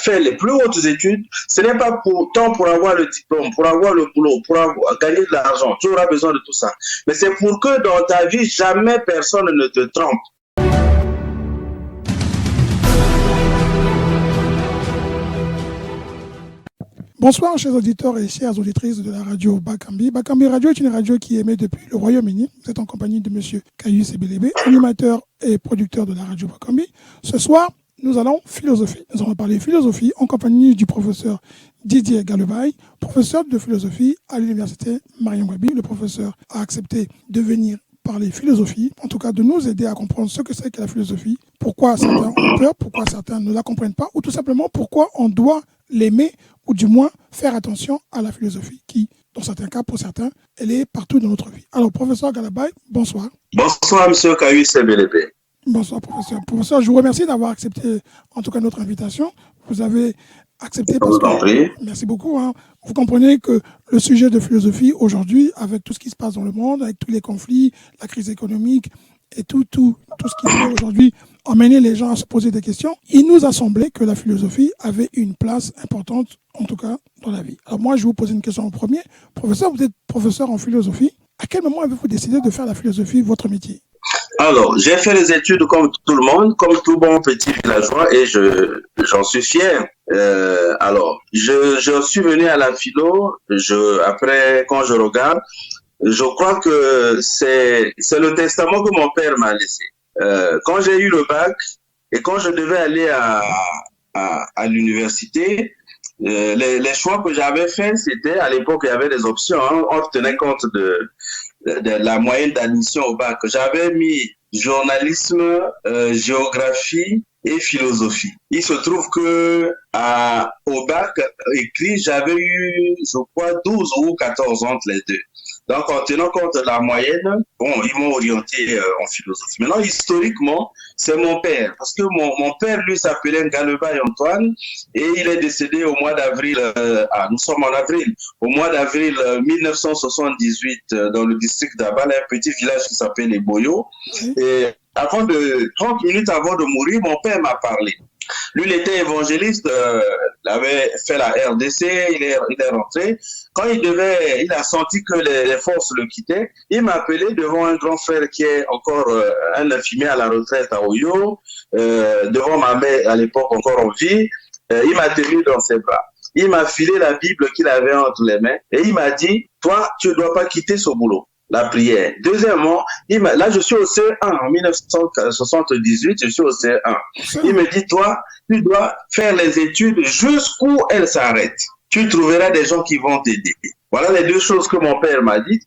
faire les plus hautes études, ce n'est pas tant pour avoir le diplôme, pour avoir le boulot, pour gagner de l'argent. Tu auras besoin de tout ça. Mais c'est pour que dans ta vie, jamais personne ne te trompe. Bonsoir, chers auditeurs et chères auditrices de la radio Bakambi. Bakambi Radio est une radio qui émet depuis le Royaume-Uni. Vous êtes en compagnie de M. Kayus Ebelebe, animateur et producteur de la radio Bakambi. Ce soir, nous allons philosophie. Nous allons parler philosophie en compagnie du professeur Didier Galebay, professeur de philosophie à l'université Mariam Wabi. Le professeur a accepté de venir parler philosophie, en tout cas de nous aider à comprendre ce que c'est que la philosophie, pourquoi certains ont peur, pourquoi certains ne la comprennent pas, ou tout simplement pourquoi on doit l'aimer, ou du moins faire attention à la philosophie qui, dans certains cas, pour certains, elle est partout dans notre vie. Alors, professeur Galebay, bonsoir. Bonsoir, M. Kayus Ebelebe. Bonsoir, professeur. Professeur, je vous remercie d'avoir accepté, en tout cas, notre invitation. Vous avez accepté parce que... Merci beaucoup. Vous comprenez que le sujet de philosophie, aujourd'hui, avec tout ce qui se passe dans le monde, avec tous les conflits, la crise économique et tout ce qui peut aujourd'hui emmener les gens à se poser des questions, il nous a semblé que la philosophie avait une place importante, en tout cas, dans la vie. Alors moi, je vais vous poser une question en premier. Professeur, vous êtes professeur en philosophie. À quel moment avez-vous décidé de faire la philosophie votre métier ? Alors, j'ai fait les études comme tout le monde, comme tout bon petit villageois, et j'en suis fier. Alors, je suis venu à la philo, après, quand je regarde, je crois que c'est le testament que mon père m'a laissé. Quand j'ai eu le bac et quand je devais aller à l'université, les choix que j'avais faits, c'était, à l'époque, il y avait des options, on tenait compte de la moyenne d'admission au bac. J'avais mis journalisme, géographie et philosophie. Il se trouve que au bac écrit, j'avais eu, je crois, 12 ou 14 entre les deux. Donc, en tenant compte de la moyenne, ils m'ont orienté en philosophie. Maintenant, historiquement, c'est mon père. Parce que mon père, lui, s'appelait Galebay Antoine et il est décédé au mois d'avril, nous sommes en avril, au mois d'avril 1978 dans le district d'Abal, un petit village qui s'appelle les Boyos. Et 30 minutes avant de mourir, mon père m'a parlé. Lui, il était évangéliste, il avait fait la RDC, il est rentré. Quand il a senti que les forces le quittaient, il m'a appelé devant un grand frère qui est encore un infirmier à la retraite à Oyo, devant ma mère à l'époque encore en vie. Il m'a tenu dans ses bras. Il m'a filé la Bible qu'il avait entre les mains et il m'a dit, toi, tu ne dois pas quitter ce boulot. La prière. Deuxièmement, là je suis au C1 en 1978, je suis au C1. Il me dit, toi, tu dois faire les études jusqu'où elles s'arrêtent. Tu trouveras des gens qui vont t'aider. Voilà les deux choses que mon père m'a dit.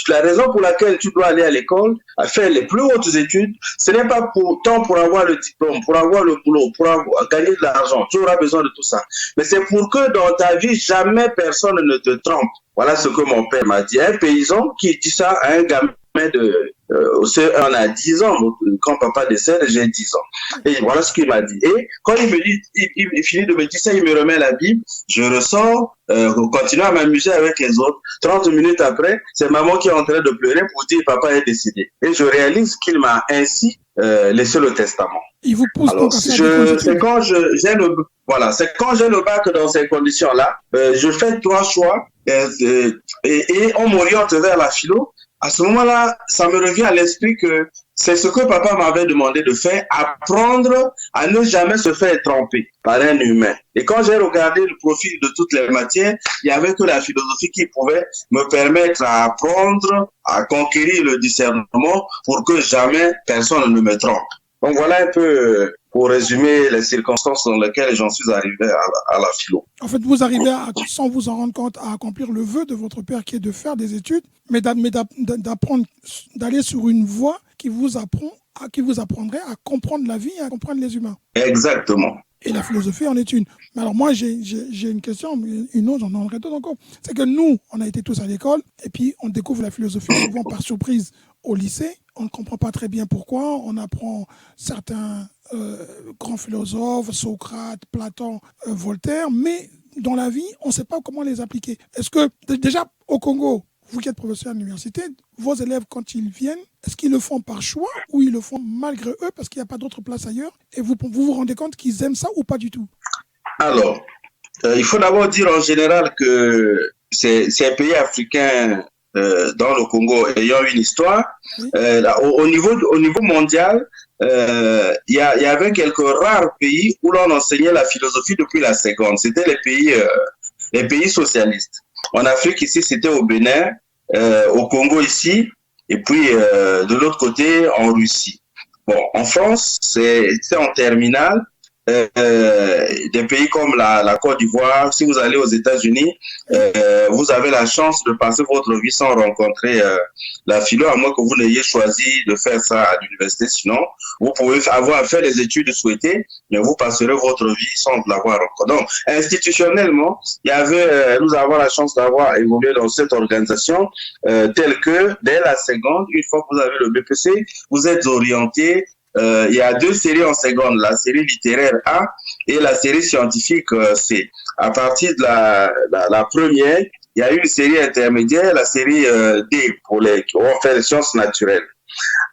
La raison pour laquelle tu dois aller à l'école, à faire les plus hautes études, ce n'est pas tant pour avoir le diplôme, pour avoir le boulot, pour gagner de l'argent. Tu auras besoin de tout ça. Mais c'est pour que dans ta vie, jamais personne ne te trompe. Voilà ce que mon père m'a dit. Un paysan qui dit ça à un gamin on a 10 ans, quand papa décède, j'ai 10 ans. Et voilà ce qu'il m'a dit. Et quand il me dit, il finit de me dire ça, il me remet la Bible, je ressors, continue à m'amuser avec les autres. 30 minutes après, c'est maman qui est en train de pleurer pour dire papa est décédé. Et je réalise qu'il m'a ainsi laissé le testament. Il vous pousse. Alors, c'est quand j'ai le bac dans ces conditions-là, je fais 3 choix et on m'oriente vers la philo. À ce moment-là, ça me revient à l'esprit que c'est ce que papa m'avait demandé de faire, apprendre à ne jamais se faire tromper par un humain. Et quand j'ai regardé le profil de toutes les matières, il n'y avait que la philosophie qui pouvait me permettre à apprendre, à conquérir le discernement pour que jamais personne ne me trompe. Donc voilà un peu, pour résumer les circonstances dans lesquelles j'en suis arrivé à la philo. En fait, vous arrivez, sans vous en rendre compte, à accomplir le vœu de votre père qui est de faire des études, mais d'apprendre, d'aller sur une voie qui vous apprendrait à comprendre la vie et à comprendre les humains. Exactement. Et la philosophie en est une. Mais alors moi, j'ai une question, une autre, j'en aurais d'autres encore. C'est que nous, on a été tous à l'école, et puis on découvre la philosophie souvent par surprise au lycée. On ne comprend pas très bien pourquoi. On apprend certains grands philosophes, Socrate, Platon, Voltaire, mais dans la vie, on ne sait pas comment les appliquer. Est-ce que, déjà, au Congo, vous qui êtes professeur à l'université, vos élèves, quand ils viennent, est-ce qu'ils le font par choix ou ils le font malgré eux parce qu'il n'y a pas d'autre place ailleurs? Et vous vous rendez compte qu'ils aiment ça ou pas du tout? Alors, il faut d'abord dire en général que ces pays africains dans le Congo ayant une histoire, au niveau mondial, il y avait quelques rares pays où l'on enseignait la philosophie depuis la seconde. C'était les pays socialistes. En Afrique, ici, c'était au Bénin, au Congo ici, et puis de l'autre côté, en Russie. Bon, en France, c'est en terminale. Des pays comme la Côte d'Ivoire, si vous allez aux États-Unis, vous avez la chance de passer votre vie sans rencontrer la philo, à moins que vous n'ayez choisi de faire ça à l'université. Sinon, vous pouvez avoir fait les études souhaitées, mais vous passerez votre vie sans l'avoir rencontré. Donc, institutionnellement, nous avons la chance d'avoir évolué dans cette organisation telle que dès la seconde, une fois que vous avez le BPC, vous êtes orienté. Il y a 2 séries en seconde, la série littéraire A et la série scientifique C. À partir de la première, il y a une série intermédiaire, la série D, pour les qui vont faire les sciences naturelles.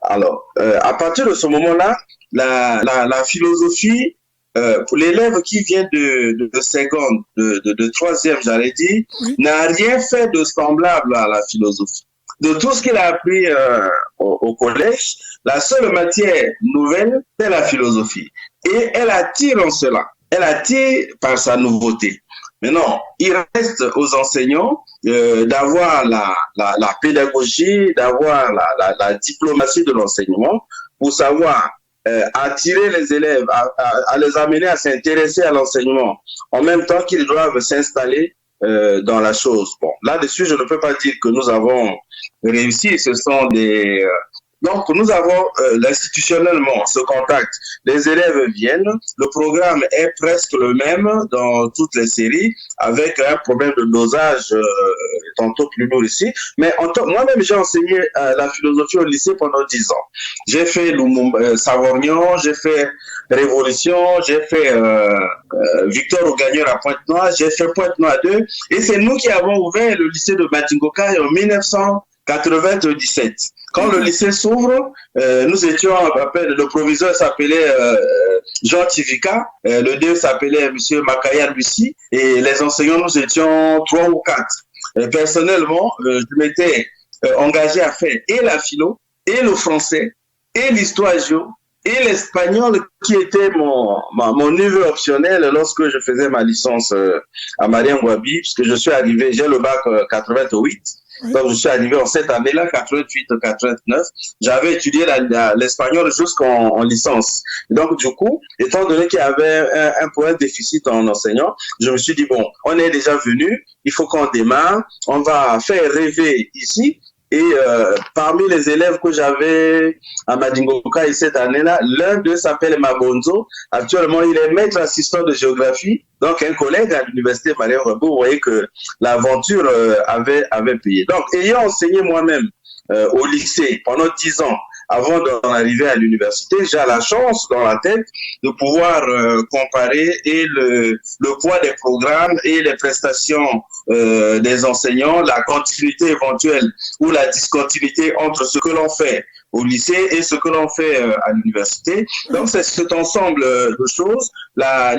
Alors, à partir de ce moment-là, la philosophie, pour l'élève qui vient de seconde, de troisième, j'allais dire, n'a rien fait de semblable à la philosophie. De tout ce qu'il a appris au collège, la seule matière nouvelle, c'est la philosophie. Et elle attire en cela. Elle attire par sa nouveauté. Maintenant, il reste aux enseignants d'avoir la pédagogie, d'avoir la diplomatie de l'enseignement pour savoir attirer les élèves, à les amener à s'intéresser à l'enseignement, en même temps qu'ils doivent s'installer dans la chose. Bon, là-dessus, je ne peux pas dire que nous avons réussi. Ce sont des... Donc, nous avons institutionnellement ce contact. Les élèves viennent, le programme est presque le même dans toutes les séries, avec un problème de dosage tantôt plus lourd ici. Mais moi-même, j'ai enseigné la philosophie au lycée pendant 10 ans. J'ai fait Savorgnan, j'ai fait Révolution, j'ai fait Victor Augagneur à Pointe-Noire, j'ai fait Pointe-Noire 2, et c'est nous qui avons ouvert le lycée de Batingoka en 1997. Quand le lycée s'ouvre, nous étions, le proviseur s'appelait Jean Tivika, le DE s'appelait M. Makaya Lucie, et les enseignants, nous étions 3 ou 4. Personnellement, je m'étais engagé à faire et la philo, et le français, et l'histoire géo, et l'espagnol qui était mon niveau optionnel lorsque je faisais ma licence à Mariangouabi, puisque je suis arrivé, j'ai le bac 88. Donc, je suis arrivé en cette année-là, 88-89. J'avais étudié l'espagnol jusqu'en licence. Donc, du coup, étant donné qu'il y avait un point de déficit en enseignant, je me suis dit, bon, on est déjà venu, il faut qu'on démarre, on va faire rêver ici. Et parmi les élèves que j'avais à Madingoka cette année-là, l'un d'eux s'appelle Mabonzo. Actuellement, il est maître assistant de géographie, donc un collègue à l'université Mariangouabi. Vous voyez que l'aventure avait payé. Donc, ayant enseigné moi-même au lycée pendant 10 ans, avant d'en arriver à l'université, j'ai la chance dans la tête de pouvoir comparer et le poids des programmes et les prestations des enseignants, la continuité éventuelle ou la discontinuité entre ce que l'on fait au lycée et ce que l'on fait à l'université. Donc, c'est cet ensemble de choses.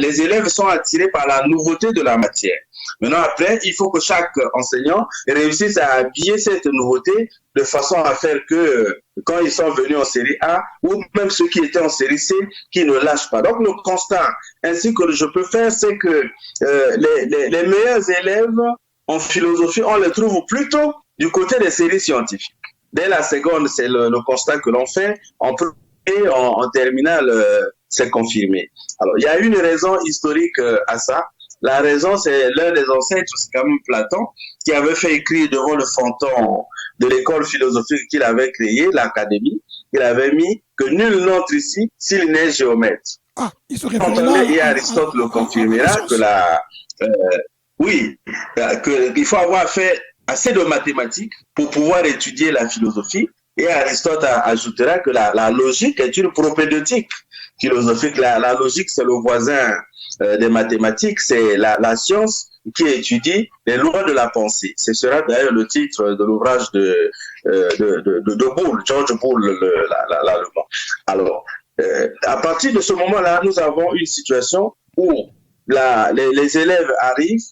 Les élèves sont attirés par la nouveauté de la matière. Maintenant, après, il faut que chaque enseignant réussisse à habiller cette nouveauté de façon à faire que quand ils sont venus en série A, ou même ceux qui étaient en série C, qui ne lâchent pas. Donc, le constat, ainsi que je peux faire, c'est que les meilleurs élèves en philosophie, on les trouve plutôt du côté des séries scientifiques. Dès la seconde, c'est le constat que l'on fait. En terminale, c'est confirmé. Alors, il y a une raison historique à ça. La raison, c'est l'un des ancêtres, c'est quand même Platon, qui avait fait écrire devant le fronton de l'école philosophique qu'il avait créée, l'académie. Il avait mis que nul n'entre ici s'il n'est géomètre. Ah, il se réfère là. Et Aristote le confirmera qu'il faut avoir fait assez de mathématiques pour pouvoir étudier la philosophie. Et Aristote ajoutera que la logique est une propédeutique philosophique. La logique, c'est le voisin des mathématiques, c'est la science qui étudie les lois de la pensée. Ce sera d'ailleurs le titre de l'ouvrage de Boole, George Boole, l'allemand. Alors, à partir de ce moment-là, nous avons une situation où les élèves arrivent,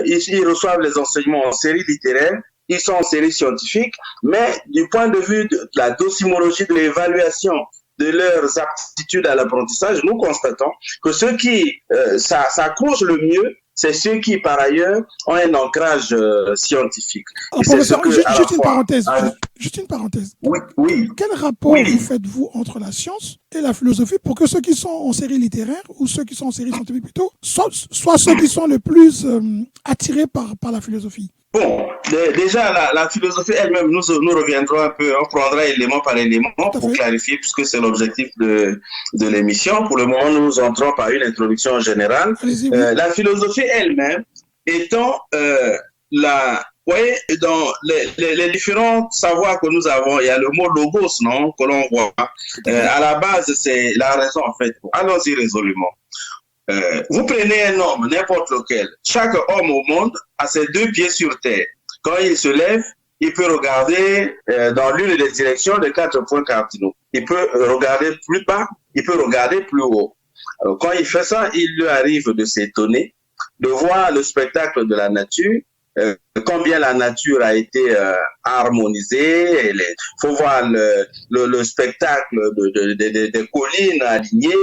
ils reçoivent les enseignements en série littéraire, ils sont en série scientifique, mais du point de vue de la docimologie, de l'évaluation de leurs aptitudes à l'apprentissage, nous constatons que ceux qui s'accrochent le mieux, c'est ceux qui, par ailleurs, ont un ancrage scientifique. Professeur, juste une parenthèse. Oui. Quel rapport vous faites-vous entre la science et la philosophie pour que ceux qui sont en série littéraire ou ceux qui sont en série scientifique plutôt, soient ceux qui sont le plus attirés par la philosophie? Bon, déjà, la philosophie elle-même, nous reviendrons un peu, on prendra élément par élément pour clarifier, puisque c'est l'objectif de l'émission. Pour le moment, nous entrons par une introduction générale. La philosophie elle-même étant vous voyez, dans les différents savoirs que nous avons, il y a le mot logos, non, que l'on voit. À la base, c'est la raison, en fait. Allons-y résolument. Vous prenez un homme, n'importe lequel. Chaque homme au monde a ses deux pieds sur terre. Quand il se lève, il peut regarder dans l'une des directions de 4 points cardinaux. Il peut regarder plus bas, il peut regarder plus haut. Alors, quand il fait ça, il lui arrive de s'étonner, de voir le spectacle de la nature, combien la nature a été harmonisée. Il faut voir le spectacle des collines alignées.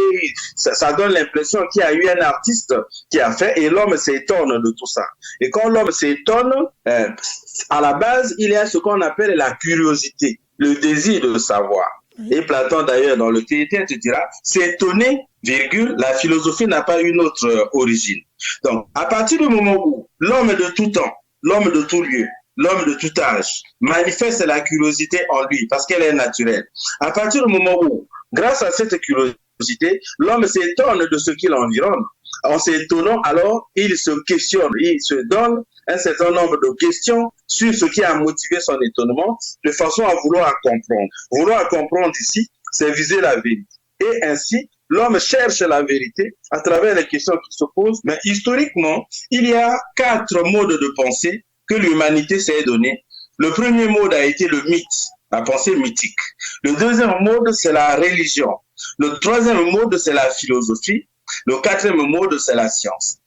Ça donne l'impression qu'il y a eu un artiste qui a fait, et l'homme s'étonne de tout ça. Et quand l'homme s'étonne, à la base, il y a ce qu'on appelle la curiosité, le désir de savoir. Et Platon, d'ailleurs, dans le Théétène, te dira, s'étonner, virgule, la philosophie n'a pas une autre origine. Donc, à partir du moment où l'homme de tout temps, l'homme de tout lieu, l'homme de tout âge manifeste la curiosité en lui parce qu'elle est naturelle, à partir du moment où, grâce à cette curiosité, l'homme s'étonne de ce qui l'environne, en s'étonnant, alors, il se questionne, il se donne un certain nombre de questions sur ce qui a motivé son étonnement, de façon à vouloir comprendre. Vouloir comprendre ici, c'est viser la vérité. Et ainsi, l'homme cherche la vérité à travers les questions qui se posent. Mais historiquement, il y a 4 modes de pensée que l'humanité s'est donné. Le premier mode a été le mythe, la pensée mythique. Le deuxième mode, c'est la religion. Le troisième mode, c'est la philosophie. Le quatrième mode, c'est la science.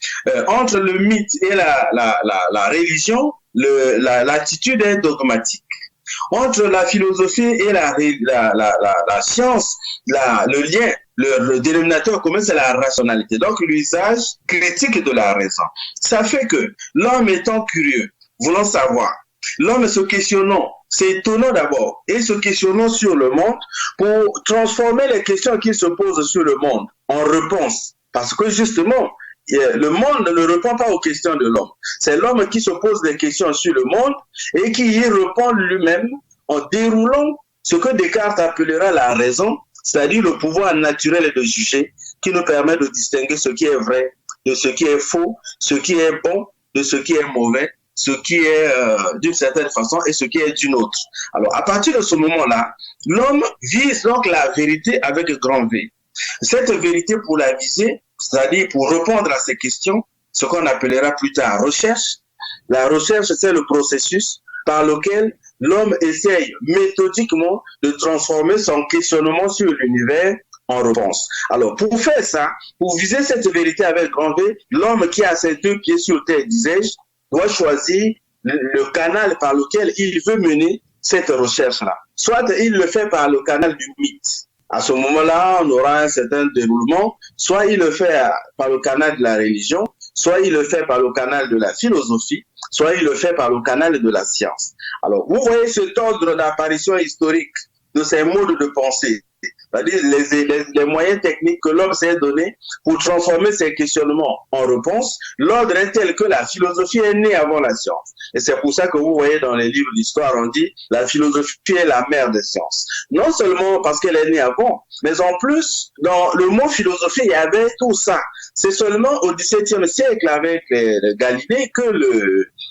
Entre le mythe et la religion, l'attitude est dogmatique. Entre la philosophie et la science, le lien, le dénominateur commun, c'est la rationalité. Donc, l'usage critique de la raison. Ça fait que l'homme étant curieux, voulant savoir, l'homme se questionnant, s'étonnant d'abord et se questionnant sur le monde pour transformer les questions qu'il se pose sur le monde en réponses. Parce que justement, le monde ne répond pas aux questions de l'homme. C'est l'homme qui se pose des questions sur le monde et qui y répond lui-même en déroulant ce que Descartes appellera la raison, c'est-à-dire le pouvoir naturel de juger qui nous permet de distinguer ce qui est vrai de ce qui est faux, ce qui est bon de ce qui est mauvais, ce qui est d'une certaine façon et ce qui est d'une autre. Alors, à partir de ce moment-là, l'homme vise donc la vérité avec grand V. Cette vérité, pour la viser, c'est-à-dire pour répondre à ces questions, ce qu'on appellera plus tard recherche. La recherche, c'est le processus par lequel l'homme essaye méthodiquement de transformer son questionnement sur l'univers en réponse. Alors, pour faire ça, pour viser cette vérité avec grand V, l'homme qui a ses deux pieds sur terre, disais-je, doit choisir le canal par lequel il veut mener cette recherche-là. Soit il le fait par le canal du mythe. À ce moment-là, on aura un certain déroulement. Soit il le fait par le canal de la religion, soit il le fait par le canal de la philosophie, soit il le fait par le canal de la science. Alors, vous voyez cet ordre d'apparition historique de ces modes de pensée, c'est-à-dire les moyens techniques que l'homme s'est donné pour transformer ses questionnements en réponses. L'ordre est tel que la philosophie est née avant la science. Et c'est pour ça que vous voyez dans les livres d'histoire, on dit la philosophie est la mère des sciences. Non seulement parce qu'elle est née avant, mais en plus, dans le mot philosophie, il y avait tout ça. C'est seulement au XVIIe siècle, avec Galilée, que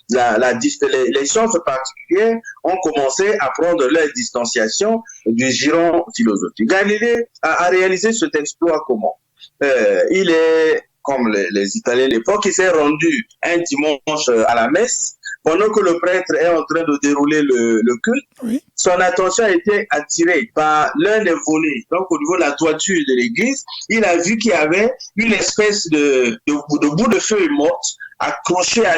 les sciences particulières ont commencé à prendre leur distanciation du giron philosophique. Galilée a réalisé cet exploit comment? Il est, comme les Italiens de l'époque, il s'est rendu un dimanche à la messe pendant que le prêtre est en train de dérouler le culte, Oui. son attention a été attirée par l'un des volets. Donc, au niveau de la toiture de l'église, il a vu qu'il y avait une espèce de bout de feuille morte accroché à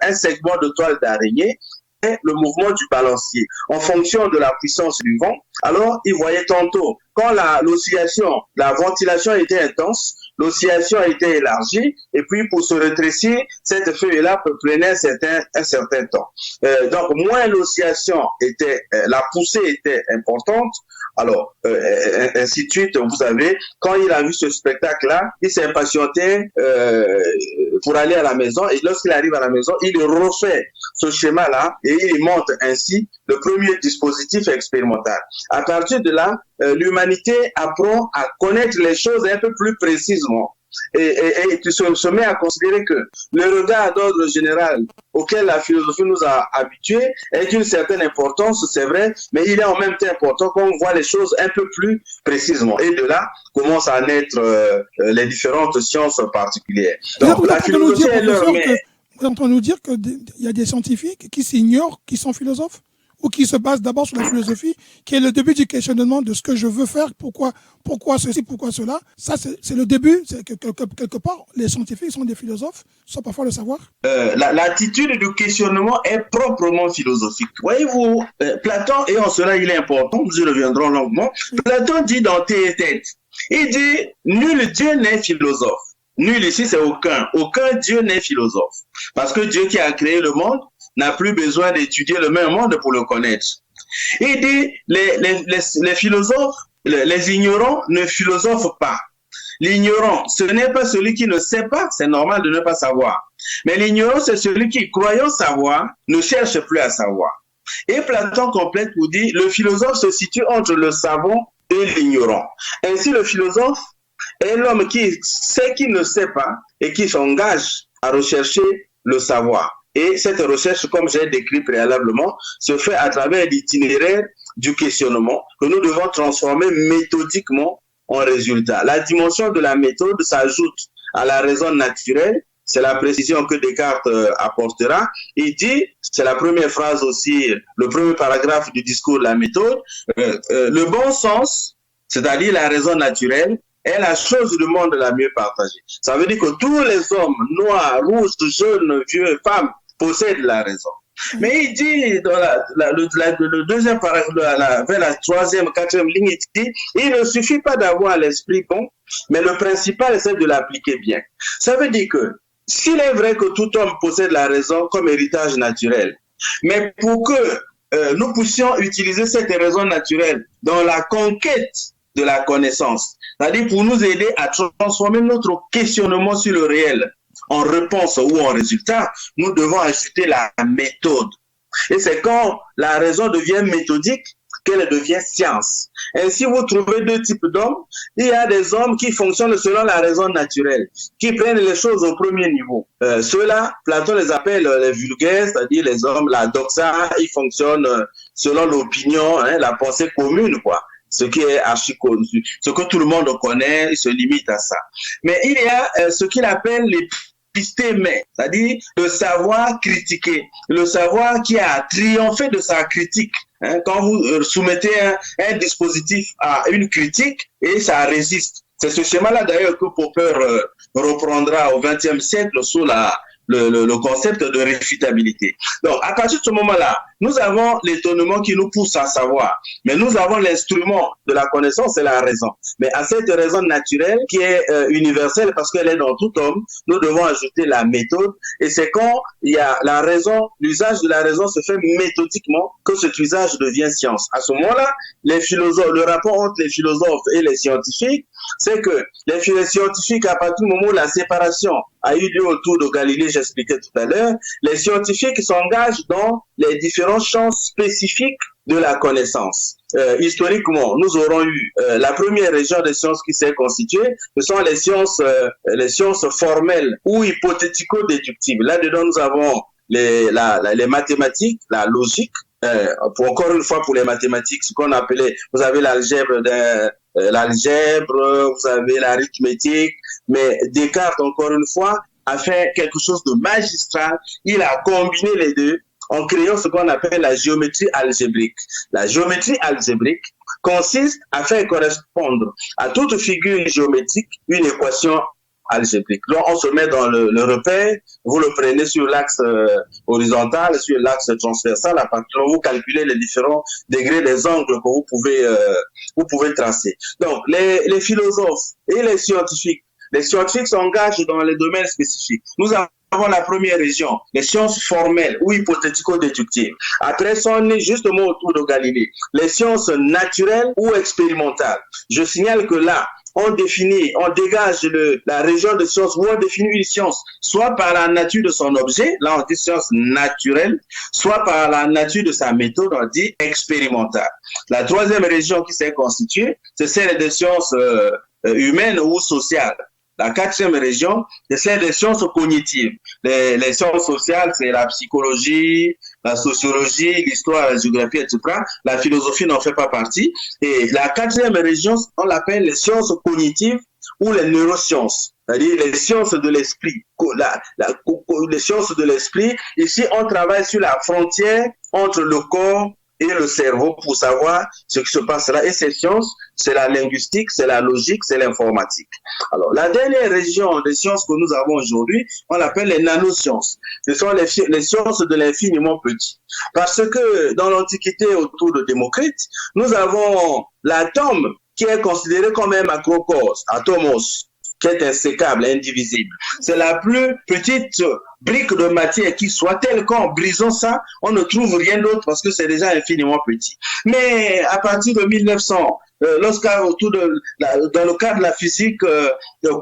un segment de toile d'araignée, et le mouvement du balancier. En fonction de la puissance du vent, alors il voyait tantôt, quand l'oscillation, la ventilation était intense, l'oscillation a été élargie, et puis pour se rétrécir, cette feuille-là prenait un certain temps. Donc, moins l'oscillation était, la poussée était importante, alors, ainsi de suite, vous savez, quand il a vu ce spectacle-là, il s'est impatienté pour aller à la maison, et lorsqu'il arrive à la maison, il refait ce schéma-là, et il monte ainsi le premier dispositif expérimental. À partir de là, l'humanité apprend à connaître les choses un peu plus précisément. Et tu se mets à considérer que le regard d'ordre général auquel la philosophie nous a habitués est d'une certaine importance, c'est vrai, mais il est en même temps important qu'on voit les choses un peu plus précisément. Et de là commencent à naître les différentes sciences particulières. Donc, la philosophie est leur mère. Vous êtes en train de nous dire qu'il y a des scientifiques qui s'ignorent, qui sont philosophes, ou qui se basent d'abord sur la philosophie, qui est le début du questionnement de ce que je veux faire, pourquoi ceci, pourquoi cela. Ça, c'est le début. C'est que, quelque part, les scientifiques sont des philosophes, sans parfois le savoir. L'attitude du questionnement est proprement philosophique. Voyez-vous, Platon, et en cela il est important, nous y reviendrons longuement, Platon dit dans Théétète, il dit, nul Dieu n'est philosophe. Nul ici, c'est aucun. Aucun Dieu n'est philosophe. Parce que Dieu qui a créé le monde n'a plus besoin d'étudier le même monde pour le connaître. Il dit, les philosophes, les ignorants ne philosophent pas. L'ignorant, ce n'est pas celui qui ne sait pas, c'est normal de ne pas savoir. Mais l'ignorant, c'est celui qui, croyant savoir, ne cherche plus à savoir. Et Platon complète pour dire, le philosophe se situe entre le savant et l'ignorant. Ainsi, le philosophe est l'homme qui sait qu'il ne sait pas et qui s'engage à rechercher le savoir. Et cette recherche, comme j'ai décrit préalablement, se fait à travers l'itinéraire du questionnement que nous devons transformer méthodiquement en résultat. La dimension de la méthode s'ajoute à la raison naturelle. C'est la précision que Descartes apportera. Il dit, c'est la première phrase aussi, le premier paragraphe du discours de la méthode, le bon sens, c'est-à-dire la raison naturelle, est la chose du monde la mieux partagée. Ça veut dire que tous les hommes, noirs, rouges, jeunes, vieux, femmes, possèdent la raison. Mais il dit, dans le deuxième paragraphe, vers la troisième, quatrième ligne, il dit, il ne suffit pas d'avoir l'esprit bon, mais le principal, c'est de l'appliquer bien. Ça veut dire que, s'il est vrai que tout homme possède la raison comme héritage naturel, mais pour que nous puissions utiliser cette raison naturelle dans la conquête de la connaissance, c'est-à-dire pour nous aider à transformer notre questionnement sur le réel en réponse ou en résultat, nous devons ajouter la méthode. Et c'est quand la raison devient méthodique qu'elle devient science. Ainsi, vous trouvez deux types d'hommes. Il y a des hommes qui fonctionnent selon la raison naturelle, qui prennent les choses au premier niveau. Ceux-là, Platon les appelle les vulgaires, c'est-à-dire les hommes, la doxa, ils fonctionnent selon l'opinion, la pensée commune, quoi. Ce qui est archi-connu, ce que tout le monde connaît, il se limite à ça. Mais il y a ce qu'il appelle l'épistémé, c'est-à-dire le savoir critiquer, le savoir qui a triomphé de sa critique. Quand vous soumettez un dispositif à une critique et ça résiste. C'est ce schéma-là d'ailleurs que Popper reprendra au XXe siècle sous le concept de réfutabilité. Donc, à partir de ce moment-là, nous avons l'étonnement qui nous pousse à savoir, mais nous avons l'instrument de la connaissance, c'est la raison. Mais à cette raison naturelle qui est universelle parce qu'elle est dans tout homme, nous devons ajouter la méthode. Et c'est quand il y a la raison, l'usage de la raison se fait méthodiquement que cet usage devient science. À ce moment-là, les philosophes, le rapport entre les philosophes et les scientifiques, c'est que les scientifiques, à partir du moment où la séparation a eu lieu autour de Galilée, j'expliquais tout à l'heure, les scientifiques s'engagent dans les différents champs spécifiques de la connaissance. Historiquement, nous aurons eu la première région des sciences qui s'est constituée, ce sont les sciences formelles ou hypothético-déductives. Là-dedans, nous avons les mathématiques, la logique, encore une fois pour les mathématiques, ce qu'on appelait, vous avez l'algèbre, vous avez l'arithmétique, mais Descartes, encore une fois, a fait quelque chose de magistral. Il a combiné les deux en créant ce qu'on appelle la géométrie algébrique. La géométrie algébrique consiste à faire correspondre à toute figure géométrique une équation algébrique. Donc, on se met dans le repère, vous le prenez sur l'axe horizontal, sur l'axe transversal, à partir de là, vous calculez les différents degrés des angles que vous pouvez tracer. Donc, les philosophes et les scientifiques s'engagent dans les domaines spécifiques. Nous avons la première région, les sciences formelles ou hypothético-déductives. Après, sont nées justement autour de Galilée, les sciences naturelles ou expérimentales. Je signale que là, on dégage la région de sciences où on définit une science, soit par la nature de son objet, là on dit science naturelle, soit par la nature de sa méthode, on dit expérimentale. La troisième région qui s'est constituée, c'est celle des sciences humaines ou sociales. La quatrième région, c'est celle des sciences cognitives. Les sciences sociales, c'est la psychologie, la sociologie, l'histoire, la géographie, etc. La philosophie n'en fait pas partie. Et la quatrième région, on l'appelle les sciences cognitives ou les neurosciences, c'est-à-dire les sciences de l'esprit. Les sciences de l'esprit, ici, on travaille sur la frontière entre le corps et le cerveau pour savoir ce qui se passe là. Et ces sciences, c'est la linguistique, c'est la logique, c'est l'informatique. Alors, la dernière région des sciences que nous avons aujourd'hui, on l'appelle les nanosciences. Ce sont les sciences de l'infiniment petit. Parce que dans l'Antiquité, autour de Démocrite, nous avons l'atome qui est considéré comme un macrocosme, atomos, qui est insécable, indivisible. C'est la plus petite brique de matière qui soit, telle qu'en brisant ça, on ne trouve rien d'autre parce que c'est déjà infiniment petit. Mais à partir de 1900, dans le cadre de la physique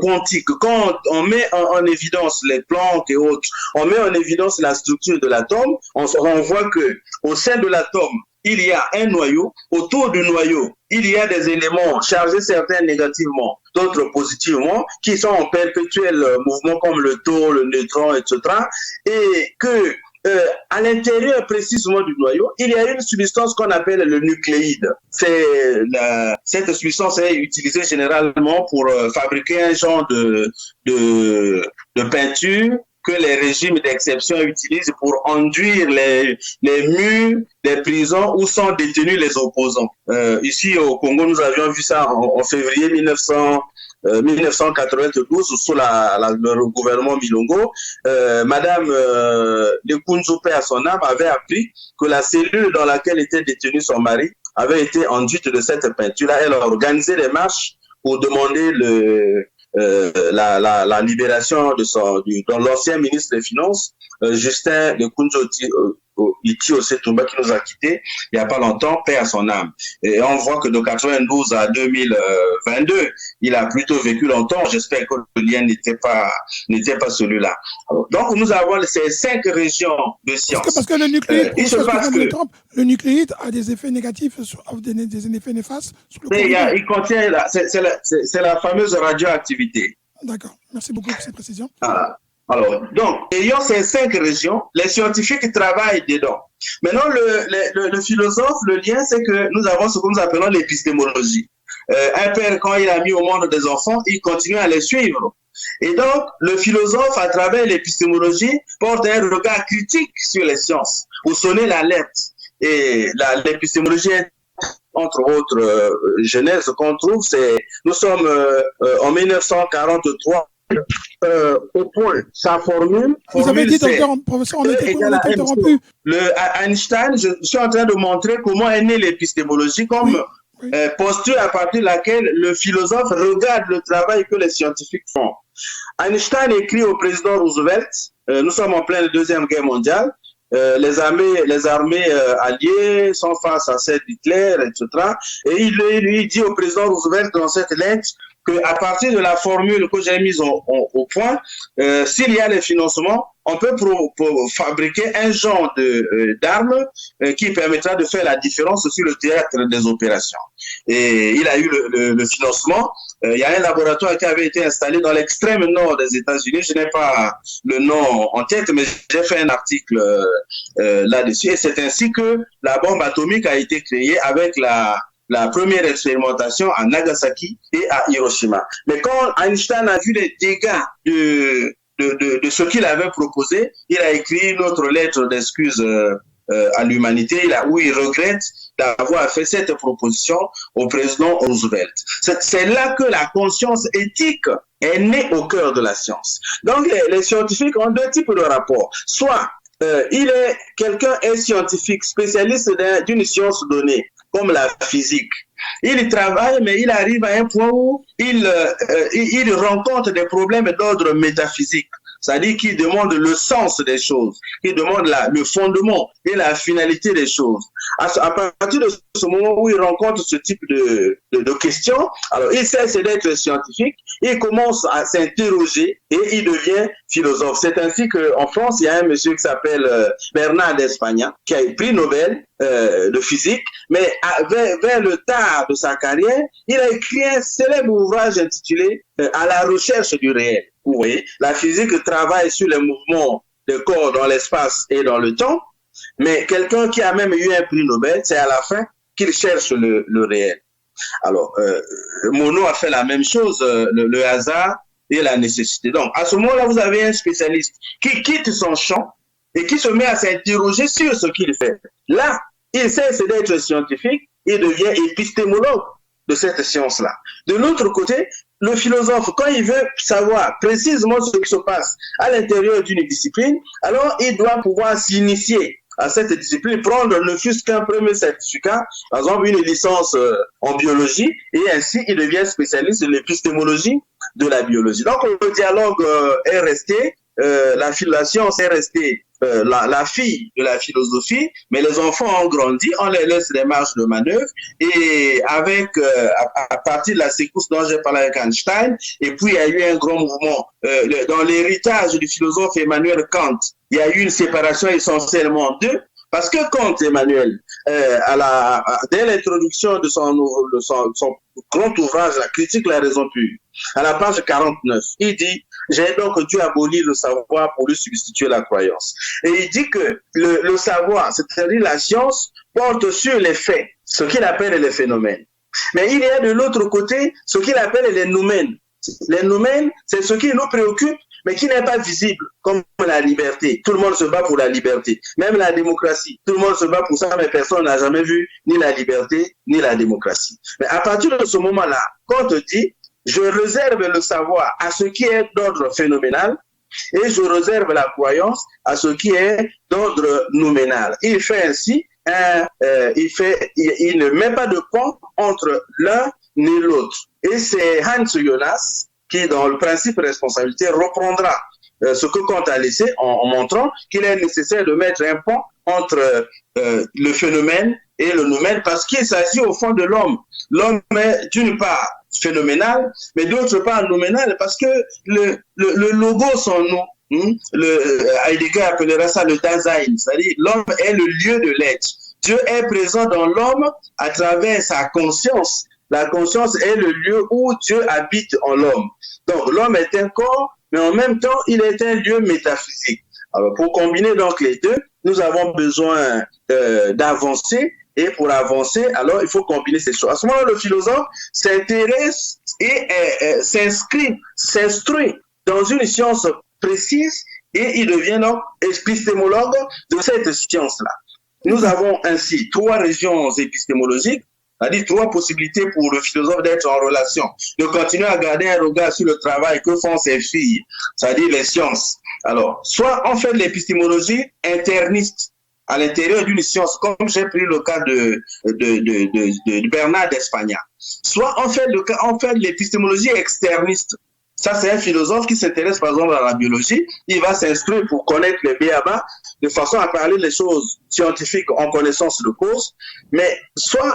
quantique, quand on met en évidence les Planck et autres, on met en évidence la structure de l'atome, on voit que au sein de l'atome, il y a un noyau. Autour du noyau, il y a des éléments chargés, certains négativement, d'autres positivement, qui sont en perpétuel mouvement comme le taux, le neutron, etc. Et que à l'intérieur précisément du noyau, il y a une substance qu'on appelle le nucléide. Cette substance est utilisée généralement pour fabriquer un genre de peinture que les régimes d'exception utilisent pour enduire les murs des prisons où sont détenus les opposants. Ici au Congo, nous avions vu ça en février 1992 sous le gouvernement Milongo. Madame Lekunzu Paix à son âme avait appris que la cellule dans laquelle était détenu son mari avait été enduite de cette peinture-là. Elle a organisé des marches pour demander la libération de l'ancien ministre des Finances, Justin Lekunzu Iti Osetumba, qui nous a quittés il n'y a pas longtemps, paix à son âme. Et on voit que de 92 à 2022, il a plutôt vécu longtemps. J'espère que le lien n'était pas celui-là. Alors, donc nous avons ces 5 régions de sciences. Parce que le nucléide, le nucléide a des effets négatifs, des effets néfastes sur le corps. Il contient, c'est la fameuse radioactivité. D'accord. Merci beaucoup pour cette précision. Alors, donc, ayant ces 5 régions, les scientifiques travaillent dedans. Maintenant, le philosophe, le lien, c'est que nous avons ce que nous appelons l'épistémologie. Un père, quand il a mis au monde des enfants, il continue à les suivre. Et donc, le philosophe, à travers l'épistémologie, porte un regard critique sur les sciences pour sonner l'alerte. Et l'épistémologie est, entre autres genèses qu'on trouve, nous sommes en 1943, au point, sa formule. Vous avez dit, professeur, on était interrompu. Einstein, je suis en train de montrer comment est née l'épistémologie comme posture à partir de laquelle le philosophe regarde le travail que les scientifiques font. Einstein écrit au président Roosevelt, nous sommes en pleine Deuxième Guerre mondiale, les armées alliées sont face à celle d'Hitler, etc. Et il lui dit au président Roosevelt dans cette lettre qu'à partir de la formule que j'ai mise au point, s'il y a les financements, on peut fabriquer un genre d'arme qui permettra de faire la différence sur le théâtre des opérations. Et il a eu le financement. Il y a un laboratoire qui avait été installé dans l'extrême nord des États-Unis. Je n'ai pas le nom en tête, mais j'ai fait un article là-dessus. Et c'est ainsi que la bombe atomique a été créée avec la première expérimentation à Nagasaki et à Hiroshima. Mais quand Einstein a vu les dégâts de de ce qu'il avait proposé, il a écrit une autre lettre d'excuse à l'humanité, où il regrette d'avoir fait cette proposition au président Roosevelt. C'est là que la conscience éthique est née au cœur de la science. Donc les scientifiques ont deux types de rapports. Soit quelqu'un est scientifique, spécialiste d'une science donnée, comme la physique. Il travaille, mais il arrive à un point où il rencontre des problèmes d'ordre métaphysique. C'est-à-dire qu'il demande le sens des choses, qu'il demande le fondement et la finalité des choses. À partir de ce moment où il rencontre ce type de questions, alors il cesse d'être scientifique, il commence à s'interroger et il devient philosophe. C'est ainsi qu'en France, il y a un monsieur qui s'appelle Bernard d'Espagnac, qui a eu prix Nobel de physique, mais vers le tard de sa carrière, il a écrit un célèbre ouvrage intitulé À la recherche du réel. Vous voyez, la physique travaille sur les mouvements des corps dans l'espace et dans le temps, mais quelqu'un qui a même eu un prix Nobel, c'est à la fin qu'il cherche le réel. Alors, Monod a fait la même chose, le hasard et la nécessité. Donc, à ce moment-là, vous avez un spécialiste qui quitte son champ et qui se met à s'interroger sur ce qu'il fait. Là, il cesse d'être scientifique et devient épistémologue de cette science-là. De l'autre côté, le philosophe, quand il veut savoir précisément ce qui se passe à l'intérieur d'une discipline, alors il doit pouvoir s'initier à cette discipline, prendre ne fût-ce qu'un premier certificat, par exemple une licence en biologie, et ainsi il devient spécialiste de l'épistémologie de la biologie. Donc le dialogue est resté, la science est restée la fille de la philosophie, mais les enfants ont grandi, on les laisse des marges de manœuvre, et avec, à partir de la séquence dont j'ai parlé avec Einstein, et puis il y a eu un grand mouvement, dans l'héritage du philosophe Emmanuel Kant, il y a eu une séparation essentiellement d'eux, parce que Kant, Emmanuel, dès l'introduction de son grand ouvrage, La critique de la raison pure, à la page 49, il dit « J'ai donc dû abolir le savoir pour lui substituer la croyance ». Et il dit que le savoir, c'est-à-dire la science, porte sur les faits, ce qu'il appelle les phénomènes. Mais il y a de l'autre côté ce qu'il appelle les noumènes. Les noumènes, c'est ce qui nous préoccupe, mais qui n'est pas visible, comme la liberté. Tout le monde se bat pour la liberté. Même la démocratie. Tout le monde se bat pour ça, mais personne n'a jamais vu ni la liberté, ni la démocratie. Mais à partir de ce moment-là, quand on te dit, je réserve le savoir à ce qui est d'ordre phénoménal, et je réserve la croyance à ce qui est d'ordre nouménal. Il fait ainsi, il ne met pas de pont entre l'un ni l'autre. Et c'est Hans Jonas qui, dans le principe de responsabilité, reprendra ce que Kant a laissé en montrant qu'il est nécessaire de mettre un pont entre le phénomène et le noumène, parce qu'il s'agit au fond de l'homme. L'homme est d'une part phénoménal, mais d'autre part nouménal, parce que le logo, son nom, Heidegger appellera ça le Dasein, c'est-à-dire l'homme est le lieu de l'être. Dieu est présent dans l'homme à travers sa conscience. La conscience est le lieu où Dieu habite en l'homme. Donc l'homme est un corps, mais en même temps, il est un lieu métaphysique. Alors pour combiner donc les deux, nous avons besoin d'avancer, et pour avancer, alors il faut combiner ces choses. À ce moment-là, le philosophe s'intéresse et s'instruit dans une science précise, et il devient donc épistémologue de cette science-là. Nous avons ainsi 3 régions épistémologiques, c'est-à-dire 3 possibilités pour le philosophe d'être en relation, de continuer à garder un regard sur le travail que font ses filles, c'est-à-dire les sciences. Alors, soit on fait de l'épistémologie interniste à l'intérieur d'une science, comme j'ai pris le cas de Bernard d'Espagnac, soit on fait de l'épistémologie externiste. Ça, c'est un philosophe qui s'intéresse par exemple à la biologie. Il va s'instruire pour connaître les b.a.-ba de façon à parler des choses scientifiques en connaissance de cause. Mais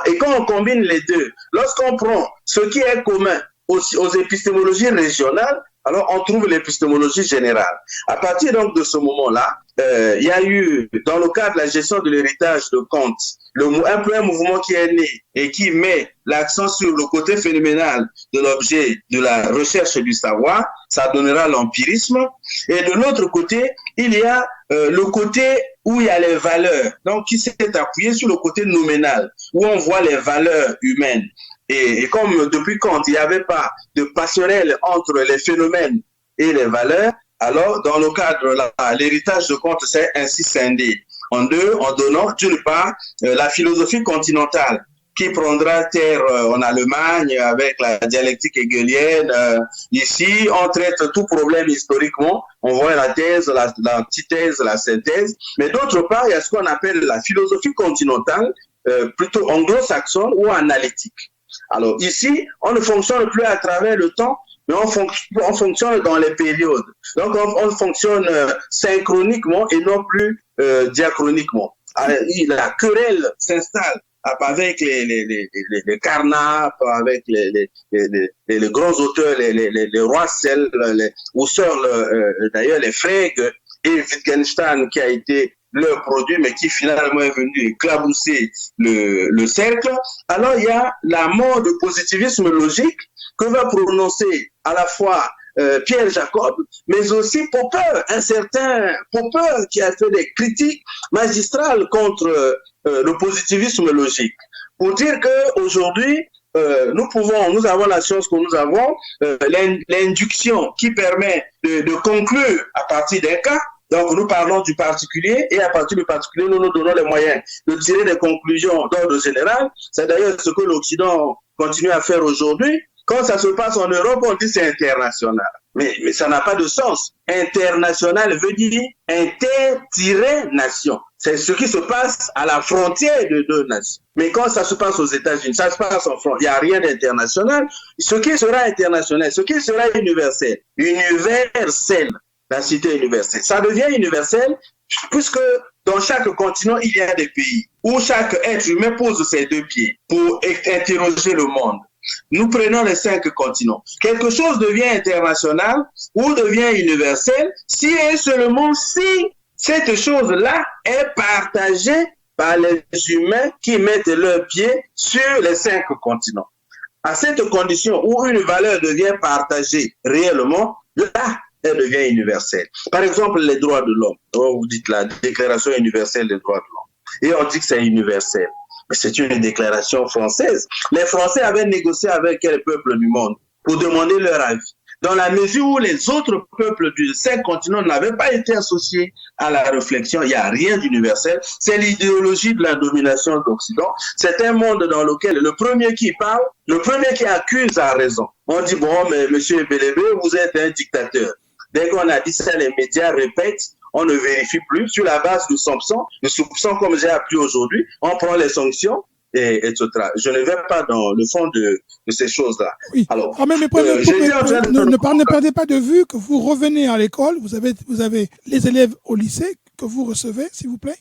et quand on combine les deux, lorsqu'on prend ce qui est commun aux épistémologies régionales, alors on trouve l'épistémologie générale. À partir donc de ce moment-là, il y a eu, dans le cadre de la gestion de l'héritage de Kant, un mouvement qui est né et qui met l'accent sur le côté phénoménal de l'objet de la recherche du savoir, ça donnera l'empirisme. Et de l'autre côté, il y a le côté où il y a les valeurs, donc qui s'est appuyé sur le côté nouménal, où on voit les valeurs humaines. Et comme depuis Kant, il n'y avait pas de passerelle entre les phénomènes et les valeurs, Alors, dans le cadre là, l'héritage de Comte s'est ainsi scindé en deux, en donnant d'une part la philosophie continentale qui prendra terre en Allemagne avec la dialectique hegelienne. Ici, on traite tout problème historiquement, on voit la thèse, l'antithèse, la synthèse, mais d'autre part, il y a ce qu'on appelle la philosophie continentale, plutôt anglo-saxonne ou analytique. Alors ici, on ne fonctionne plus à travers le temps, mais on fonctionne dans les périodes. Donc on fonctionne synchroniquement et non plus diachroniquement. Alors, la querelle s'installe avec les Carnap, avec les grands auteurs, les Roissel, les Husserl, d'ailleurs les Frege et Wittgenstein qui a été leur produit, mais qui finalement est venu éclabousser le cercle. Alors il y a la mort du positivisme logique que va prononcer à la fois Pierre Jacob, mais aussi Popper, un certain Popper qui a fait des critiques magistrales contre le positivisme logique. Pour dire qu'aujourd'hui, nous avons la science que nous avons, l'induction qui permet de conclure à partir d'un cas. Donc, nous parlons du particulier et à partir du particulier, nous nous donnons les moyens de tirer des conclusions d'ordre général. C'est d'ailleurs ce que l'Occident continue à faire aujourd'hui. Quand ça se passe en Europe, on dit c'est international. Mais ça n'a pas de sens. International veut dire inter-nation. C'est ce qui se passe à la frontière de deux nations. Mais quand ça se passe aux États-Unis, ça se passe en France, il n'y a rien d'international. Ce qui sera international, ce qui sera universel, la cité universelle. Ça devient universel puisque dans chaque continent, il y a des pays où chaque être humain pose ses deux pieds pour interroger le monde. Nous prenons les 5 continents. Quelque chose devient international ou devient universel si et seulement si cette chose-là est partagée par les humains qui mettent leurs pieds sur les 5 continents. À cette condition où une valeur devient partagée réellement, là, elle devient universelle. Par exemple, les droits de l'homme. Vous dites la Déclaration universelle des droits de l'homme. Et on dit que c'est universel. Mais c'est une déclaration française. Les Français avaient négocié avec quel peuple du monde pour demander leur avis. Dans la mesure où les autres peuples du 5 continents n'avaient pas été associés à la réflexion, il n'y a rien d'universel. C'est l'idéologie de la domination d'Occident. C'est un monde dans lequel le premier qui parle, le premier qui accuse a raison. On dit, bon, mais monsieur Ebelebe, vous êtes un dictateur. Dès qu'on a dit ça, les médias répètent, on ne vérifie plus sur la base du soupçon comme j'ai appris aujourd'hui, on prend les sanctions, etc. Je ne vais pas dans le fond de ces choses-là. Oui. Alors, ne perdez pas de vue que vous revenez à l'école, vous avez les élèves au lycée que vous recevez, s'il vous plaît,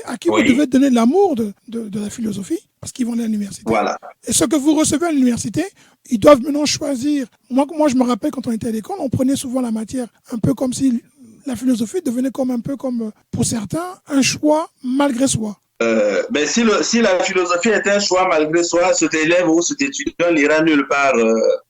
à qui vous devez donner l'amour de la philosophie, parce qu'ils vont aller à l'université. Voilà. Et ce que vous recevez à l'université, ils doivent maintenant choisir. Moi, je me rappelle quand on était à l'école, on prenait souvent la matière un peu comme si la philosophie devenait un peu comme, pour certains, un choix malgré soi. Ben si la philosophie est un choix malgré soi, cet élève ou cet étudiant n'ira nulle part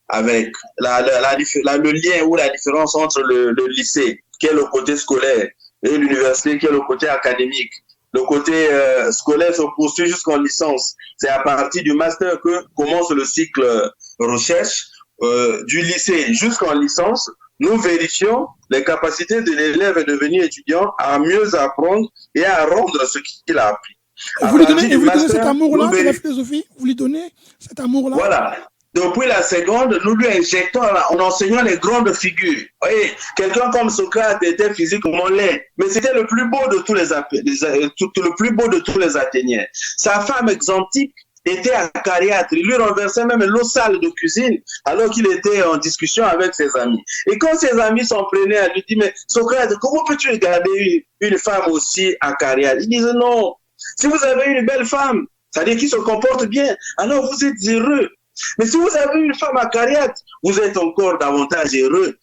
avec le lien ou la différence entre le lycée, qui est le côté scolaire, et l'université, qui est le côté académique. Le côté scolaire se poursuit jusqu'en licence. C'est à partir du master que commence le cycle recherche. Du lycée jusqu'en licence, nous vérifions les capacités de l'élève devenir étudiant à mieux apprendre et à rendre ce qu'il a appris. Vous lui donnez cet amour-là de la philosophie? Vous lui donnez cet amour-là? Voilà. Depuis la seconde, nous lui injectons en enseignant les grandes figures. Vous voyez, quelqu'un comme Socrate était physiquement laid, mais c'était le plus beau de tous les Athéniens. Sa femme exantique était acariâtre. Il lui renversait même l'eau sale de cuisine alors qu'il était en discussion avec ses amis. Et quand ses amis s'en prenaient à lui dire, mais Socrate, comment peux-tu regarder une femme aussi acariâtre? Il disait non. Si vous avez une belle femme, c'est-à-dire qui se comporte bien, alors vous êtes heureux. Mais si vous avez une femme acariâtre, vous êtes encore davantage heureux.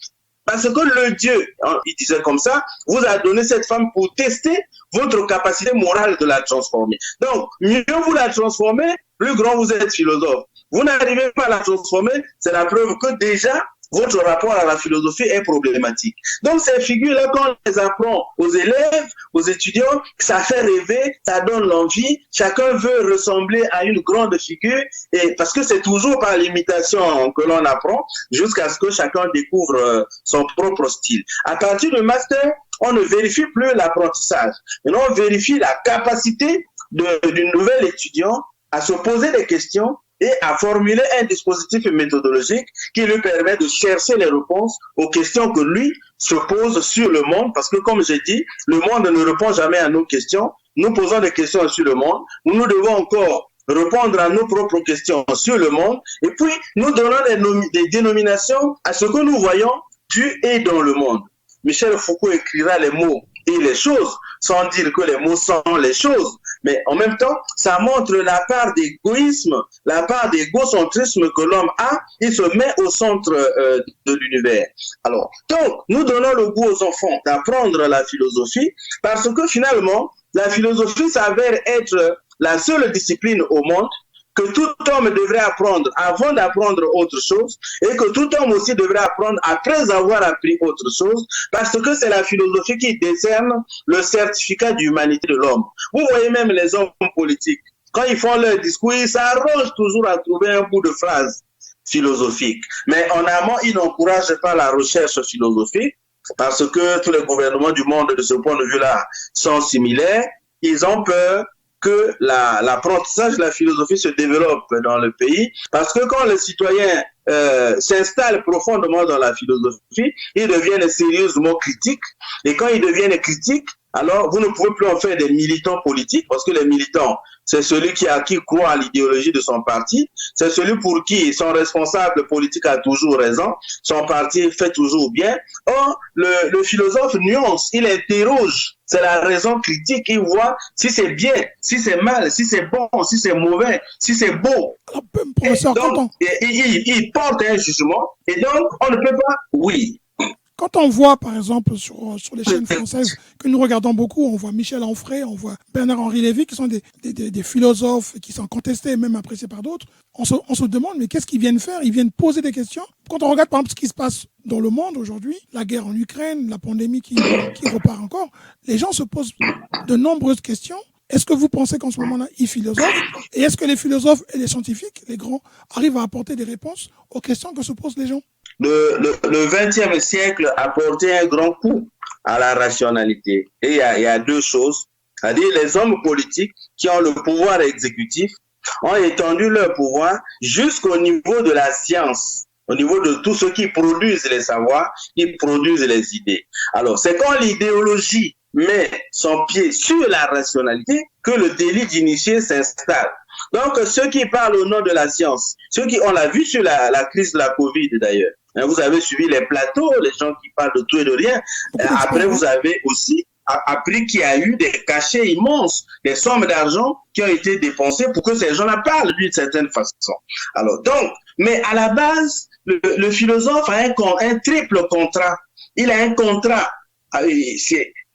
Parce que le Dieu, il disait comme ça, vous a donné cette femme pour tester votre capacité morale de la transformer. Donc, mieux vous la transformez, plus grand vous êtes philosophe. Vous n'arrivez pas à la transformer, c'est la preuve que déjà, votre rapport à la philosophie est problématique. Donc ces figures-là, quand on les apprend aux élèves, aux étudiants, ça fait rêver, ça donne l'envie, chacun veut ressembler à une grande figure, et parce que c'est toujours par l'imitation que l'on apprend, jusqu'à ce que chacun découvre son propre style. À partir du master, on ne vérifie plus l'apprentissage, mais on vérifie la capacité du nouvel étudiant à se poser des questions et à formuler un dispositif méthodologique qui lui permet de chercher les réponses aux questions que lui se pose sur le monde, parce que comme j'ai dit, le monde ne répond jamais à nos questions. Nous posons des questions sur le monde, nous devons encore répondre à nos propres questions sur le monde, et puis nous donnons des dénominations à ce que nous voyons du et dans le monde. Michel Foucault écrira les mots et les choses, sans dire que les mots sont les choses, mais en même temps, ça montre la part d'égoïsme, la part d'égocentrisme que l'homme a, il se met au centre de l'univers. Alors, donc, nous donnons le goût aux enfants d'apprendre la philosophie, parce que finalement, la philosophie s'avère être la seule discipline au monde que tout homme devrait apprendre avant d'apprendre autre chose, et que tout homme aussi devrait apprendre après avoir appris autre chose, parce que c'est la philosophie qui décerne le certificat d'humanité de l'homme. Vous voyez même les hommes politiques, quand ils font leur discours, ils s'arrangent toujours à trouver un bout de phrase philosophique. Mais en amont, ils n'encouragent pas la recherche philosophique, parce que tous les gouvernements du monde, de ce point de vue-là, sont similaires. Ils ont peur que l'apprentissage de la philosophie se développe dans le pays, parce que quand les citoyens s'installent profondément dans la philosophie, ils deviennent sérieusement critiques, et quand ils deviennent critiques, alors vous ne pouvez plus en faire des militants politiques, parce que les militants, c'est celui qui croit à l'idéologie de son parti, c'est celui pour qui son responsable politique a toujours raison, son parti fait toujours bien. Or, le philosophe nuance, il interroge, c'est la raison critique, il voit si c'est bien, si c'est mal, si c'est bon, si c'est mauvais, si c'est beau. Donc, il porte un jugement, et donc on ne peut pas, oui. Quand on voit, par exemple, sur les chaînes françaises que nous regardons beaucoup, on voit Michel Onfray, on voit Bernard-Henri Lévy, qui sont des philosophes qui sont contestés et même appréciés par d'autres, on se demande, mais qu'est-ce qu'ils viennent faire? Ils viennent poser des questions. Quand on regarde, par exemple, ce qui se passe dans le monde aujourd'hui, la guerre en Ukraine, la pandémie qui repart encore, les gens se posent de nombreuses questions. Est-ce que vous pensez qu'en ce moment-là, ils philosophent? Et est-ce que les philosophes et les scientifiques, les grands, arrivent à apporter des réponses aux questions que se posent les gens? Le XXe siècle a porté un grand coup à la rationalité. Et il y a deux choses. C'est-à-dire les hommes politiques qui ont le pouvoir exécutif ont étendu leur pouvoir jusqu'au niveau de la science, au niveau de tous ceux qui produisent les savoirs, qui produisent les idées. Alors, c'est quand l'idéologie met son pied sur la rationalité que le délit d'initié s'installe. Donc, ceux qui parlent au nom de la science, on l'a vu sur la crise de la Covid d'ailleurs, vous avez suivi les plateaux, les gens qui parlent de tout et de rien. Après, vous avez aussi appris qu'il y a eu des cachets immenses, des sommes d'argent qui ont été dépensées pour que ces gens-là parlent d'une certaine façon. Alors, donc, mais à la base, le philosophe a un triple contrat. Il a un contrat. Il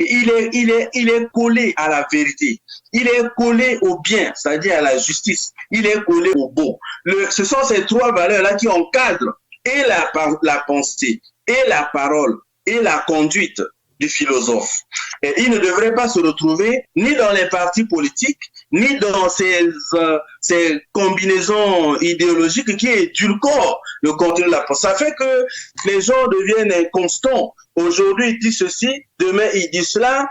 est collé à la vérité. Il est collé au bien, c'est-à-dire à la justice. Il est collé au beau. Ce sont ces trois valeurs-là qui encadrent et la pensée, et la parole, et la conduite du philosophe. Et il ne devrait pas se retrouver ni dans les partis politiques, ni dans ces combinaisons idéologiques qui édulcorent le contenu de la pensée. Ça fait que les gens deviennent inconstants. Aujourd'hui, il dit ceci, demain, il dit cela.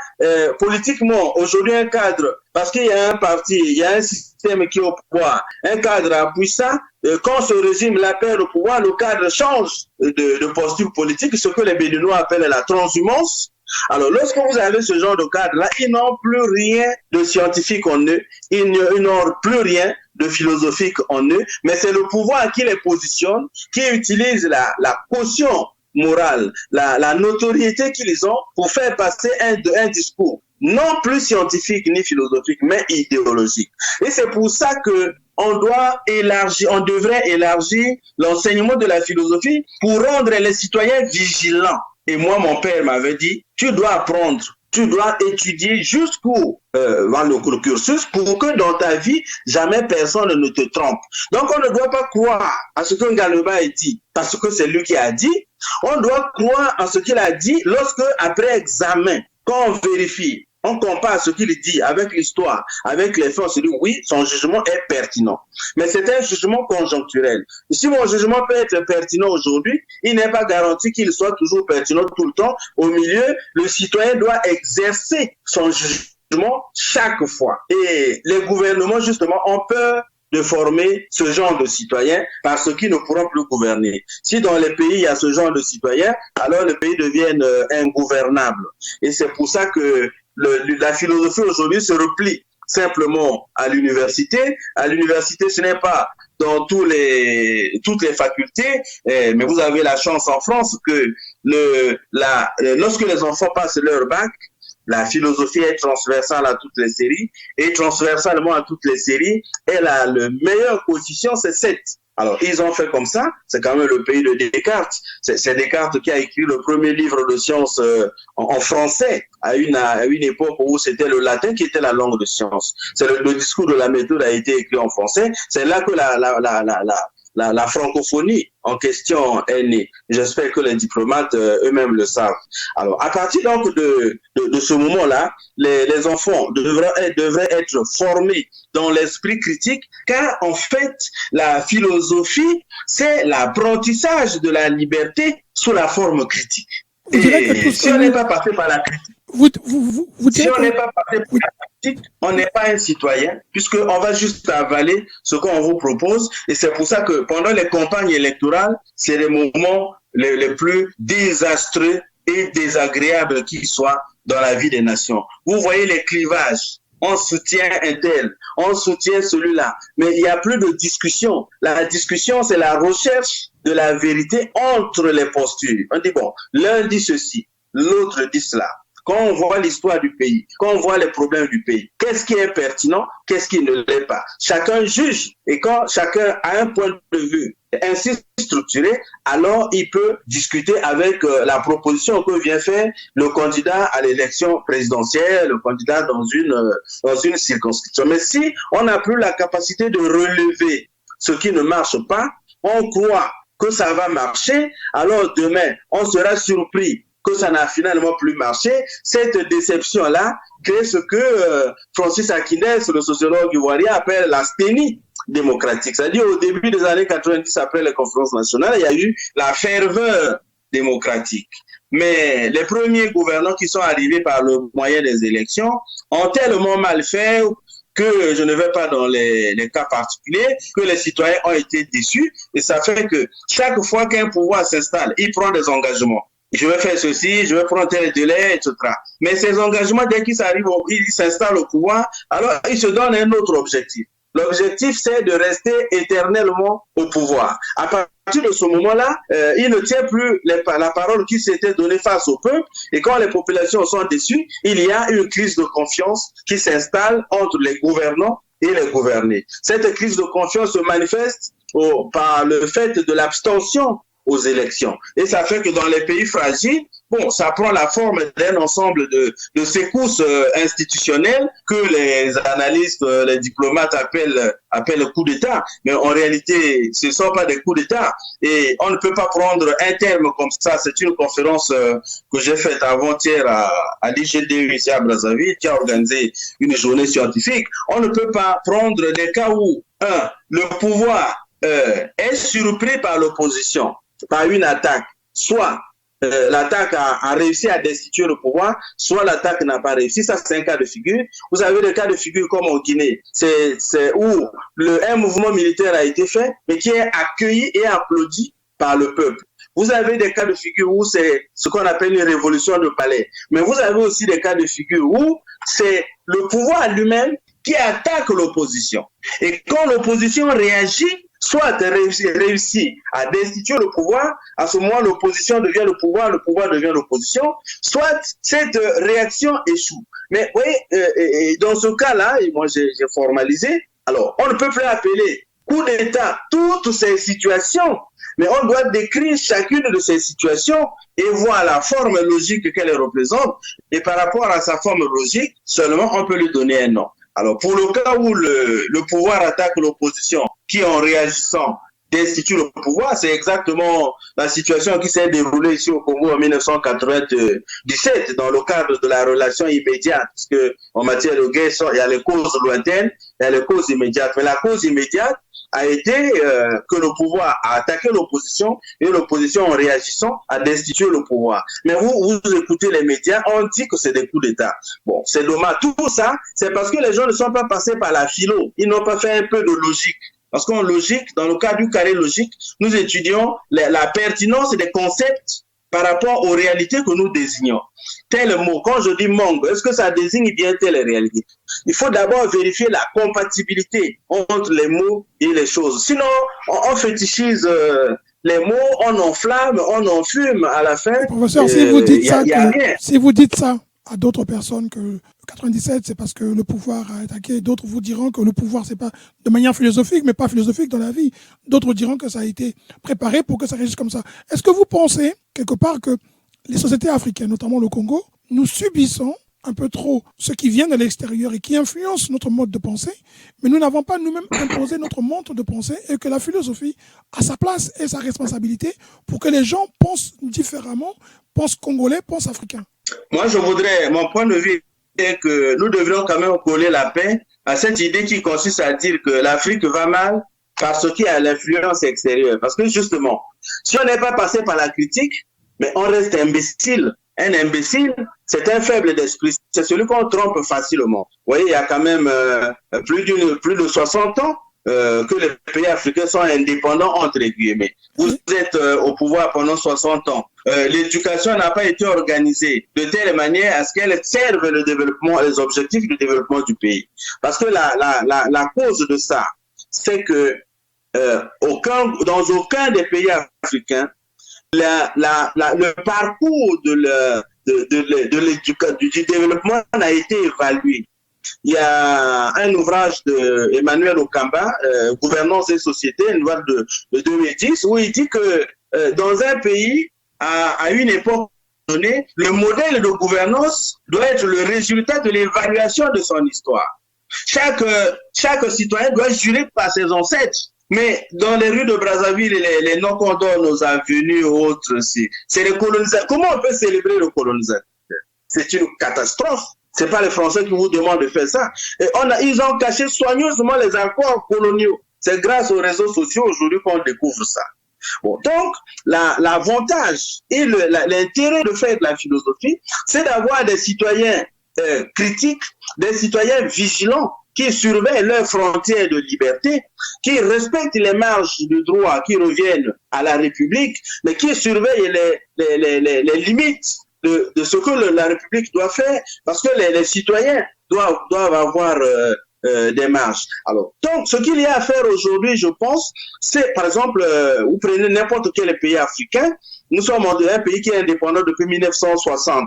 Politiquement, aujourd'hui, un cadre, parce qu'il y a un parti, il y a un système qui est au pouvoir, un cadre appuie ça. Quand ce régime l'appelle au pouvoir, le cadre change de posture politique, ce que les Béninois appellent la transhumance. Alors, lorsque vous avez ce genre de cadre-là, ils n'ont plus rien de scientifique en eux, ils n'ont plus rien de philosophique en eux, mais c'est le pouvoir qui les positionne, qui utilise la caution morale, la notoriété qu'ils ont pour faire passer un discours non plus scientifique ni philosophique, mais idéologique. Et c'est pour ça que on devrait élargir l'enseignement de la philosophie pour rendre les citoyens vigilants. Et moi, mon père m'avait dit, tu dois apprendre tu dois étudier jusqu'au le cursus pour que dans ta vie, jamais personne ne te trompe. Donc, on ne doit pas croire à ce que Galeba a dit, parce que c'est lui qui a dit. On doit croire en ce qu'il a dit lorsque, après examen, quand on vérifie, on compare ce qu'il dit avec l'histoire, avec les faits, on se dit oui, son jugement est pertinent. Mais c'est un jugement conjoncturel. Si mon jugement peut être pertinent aujourd'hui, il n'est pas garanti qu'il soit toujours pertinent tout le temps. Au milieu, le citoyen doit exercer son jugement chaque fois. Et les gouvernements, justement, ont peur de former ce genre de citoyens parce qu'ils ne pourront plus gouverner. Si dans les pays, il y a ce genre de citoyens, alors les pays deviennent ingouvernables. Et c'est pour ça que la philosophie aujourd'hui se replie simplement à l'université. À l'université, ce n'est pas dans toutes les facultés, mais vous avez la chance en France que lorsque les enfants passent leur bac, la philosophie est transversale à toutes les séries, et transversalement à toutes les séries, elle a le meilleur coefficient, c'est 7. Alors, ils ont fait comme ça, c'est quand même le pays de Descartes. C'est Descartes qui a écrit le premier livre de sciences en français à une époque où c'était le latin qui était la langue de science. C'est le discours de la méthode a été écrit en français. C'est là que la francophonie en question est née. J'espère que les diplomates eux-mêmes le savent. Alors, à partir donc de ce moment-là, les enfants devraient être formés dans l'esprit critique, car en fait, la philosophie, c'est l'apprentissage de la liberté sous la forme critique. Et si on n'est pas passé par la critique, si on n'est pas passé par la critique, on n'est pas un citoyen, puisqu'on va juste avaler ce qu'on vous propose. Et c'est pour ça que pendant les campagnes électorales, c'est les moments les plus désastreux et désagréables qui soient dans la vie des nations. Vous voyez les clivages. On soutient un tel, on soutient celui-là. Mais il n'y a plus de discussion. La discussion, c'est la recherche de la vérité entre les postures. On dit, bon, l'un dit ceci, l'autre dit cela. Quand on voit l'histoire du pays, quand on voit les problèmes du pays, qu'est-ce qui est pertinent, qu'est-ce qui ne l'est pas. Chacun juge, et quand chacun a un point de vue ainsi structuré, alors il peut discuter avec la proposition que vient faire le candidat à l'élection présidentielle, le candidat dans une circonscription. Mais si on n'a plus la capacité de relever ce qui ne marche pas, on croit que ça va marcher, alors demain, on sera surpris que ça n'a finalement plus marché. Cette déception-là crée ce que Francis Akindès, le sociologue ivoirien, appelle l'asthénie démocratique. C'est-à-dire au début des années 90, après les conférences nationales, il y a eu la ferveur démocratique. Mais les premiers gouvernants qui sont arrivés par le moyen des élections ont tellement mal fait que je ne vais pas dans les cas particuliers, que les citoyens ont été déçus. Et ça fait que chaque fois qu'un pouvoir s'installe, il prend des engagements. Je vais faire ceci, je vais prendre tel délai, etc. Mais ces engagements, dès qu'ils s'installent au pouvoir, alors ils se donnent un autre objectif. L'objectif, c'est de rester éternellement au pouvoir. À partir de ce moment-là, il ne tient plus la parole qui s'était donnée face au peuple. Et quand les populations sont déçues, il y a une crise de confiance qui s'installe entre les gouvernants et les gouvernés. Cette crise de confiance se manifeste par le fait de l'abstention aux élections. Et ça fait que dans les pays fragiles, bon, ça prend la forme d'un ensemble de secousses institutionnelles que les analystes, les diplomates appellent coups d'État. Mais en réalité, ce ne sont pas des coups d'État. Et on ne peut pas prendre un terme comme ça. C'est une conférence que j'ai faite avant-hier à l'IGDU ici à Brazzaville, qui a organisé une journée scientifique. On ne peut pas prendre des cas où, le pouvoir est surpris par l'opposition, par une attaque, soit l'attaque a réussi à destituer le pouvoir, soit l'attaque n'a pas réussi. Ça, c'est un cas de figure. Vous avez des cas de figure comme en Guinée, c'est où un mouvement militaire a été fait, mais qui est accueilli et applaudi par le peuple. Vous avez des cas de figure où c'est ce qu'on appelle une révolution de palais. Mais vous avez aussi des cas de figure où c'est le pouvoir lui-même qui attaque l'opposition. Et quand l'opposition réagit, soit réussit à destituer le pouvoir, à ce moment l'opposition devient le pouvoir devient l'opposition, soit cette réaction échoue. Mais oui, dans ce cas-là, et moi j'ai formalisé, alors on ne peut plus appeler coup d'État toutes ces situations Mais on doit décrire chacune de ces situations et voir la forme logique qu'elle représente. Et par rapport à sa forme logique, seulement on peut lui donner un nom. Alors, pour le cas où le pouvoir attaque l'opposition, qui en réagissant destitue le pouvoir, c'est exactement la situation qui s'est déroulée ici au Congo en 1997 dans le cadre de la relation immédiate, parce que en matière de guerre, il y a les causes lointaines, il y a les causes immédiates. Mais la cause immédiate a été que le pouvoir a attaqué l'opposition et l'opposition en réagissant a destitué le pouvoir. Mais vous écoutez les médias, on dit que c'est des coups d'État. Bon, c'est dommage. Tout ça, c'est parce que les gens ne sont pas passés par la philo. Ils n'ont pas fait un peu de logique. Parce qu'en logique, dans le cas du carré logique, nous étudions la pertinence des concepts par rapport aux réalités que nous désignons. Tel mot, quand je dis mangue, est-ce que ça désigne bien telle réalité? Il faut d'abord vérifier la compatibilité entre les mots et les choses. Sinon, on fétichise les mots, on enflamme, on enfume à la fin. Professeur, si vous dites ça à d'autres personnes que 97, c'est parce que le pouvoir a attaqué. D'autres vous diront que le pouvoir, c'est pas de manière philosophique, mais pas philosophique dans la vie. D'autres diront que ça a été préparé pour que ça réagisse comme ça. Est-ce que vous pensez, quelque part, que les sociétés africaines, notamment le Congo, nous subissons un peu trop ce qui vient de l'extérieur et qui influence notre mode de pensée, mais nous n'avons pas nous-mêmes imposé notre mode de pensée et que la philosophie a sa place et sa responsabilité pour que les gens pensent différemment, pensent congolais, pensent africains? Moi, mon point de vue est que nous devrions quand même coller la paix à cette idée qui consiste à dire que l'Afrique va mal parce qu'il y a l'influence extérieure. Parce que justement, si on n'est pas passé par la critique, mais on reste imbécile. Un imbécile, c'est un faible d'esprit. C'est celui qu'on trompe facilement. Vous voyez, il y a quand même plus de 60 ans que les pays africains sont indépendants, entre guillemets. Vous êtes au pouvoir pendant 60 ans. L'éducation n'a pas été organisée de telle manière à ce qu'elle serve le développement, les objectifs du développement du pays. Parce que la cause de ça, c'est que dans aucun des pays africains, le parcours du développement n'a été évalué. Il y a un ouvrage de Emmanuel Okamba, Gouvernance et Société, un ouvrage de 2010, où il dit que dans un pays, à une époque donnée, le modèle de gouvernance doit être le résultat de l'évaluation de son histoire. Chaque citoyen doit jurer par ses ancêtres. Mais dans les rues de Brazzaville, les noms qu'on donne aux avenues autres, c'est les colonisateurs. Comment on peut célébrer le colonisateur? C'est une catastrophe. C'est pas les Français qui vous demandent de faire ça. Et ils ont caché soigneusement les accords coloniaux. C'est grâce aux réseaux sociaux aujourd'hui qu'on découvre ça. Bon, donc, l'avantage et l'intérêt de faire de la philosophie, c'est d'avoir des citoyens critiques, des citoyens vigilants, qui surveillent leurs frontières de liberté, qui respectent les marges du droit qui reviennent à la République, mais qui surveillent les limites de ce que la République doit faire, parce que les citoyens doivent avoir des marges. Alors, donc, ce qu'il y a à faire aujourd'hui, je pense, c'est, par exemple, vous prenez n'importe quel pays africain, nous sommes un pays qui est indépendant depuis 1960.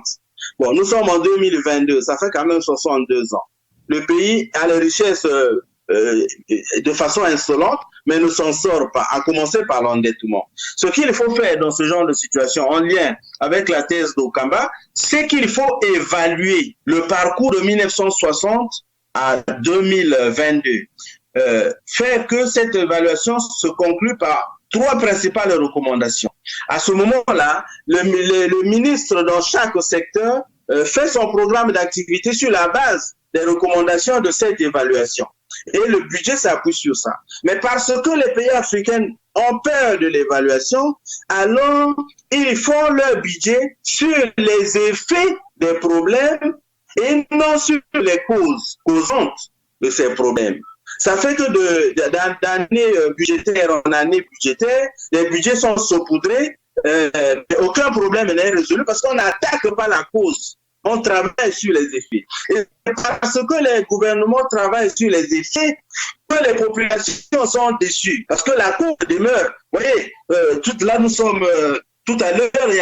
Bon, nous sommes en 2022, ça fait quand même 62 ans. Le pays a les richesses de façon insolente, mais ne s'en sort pas, à commencer par l'endettement. Ce qu'il faut faire dans ce genre de situation, en lien avec la thèse d'Okamba, c'est qu'il faut évaluer le parcours de 1960 à 2022. Faire que cette évaluation se conclue par 3 principales recommandations. À ce moment-là, le ministre dans chaque secteur fait son programme d'activité sur la base des recommandations de cette évaluation. Et le budget s'appuie sur ça. Mais parce que les pays africains ont peur de l'évaluation, alors ils font leur budget sur les effets des problèmes et non sur les causantes de ces problèmes. Ça fait que d'année budgétaire en année budgétaire, les budgets sont saupoudrés, aucun problème n'est résolu parce qu'on n'attaque pas la cause. On travaille sur les effets. Et parce que les gouvernements travaillent sur les effets, que les populations sont déçues. Parce que la cause demeure. Vous voyez, là nous sommes, tout à l'heure, il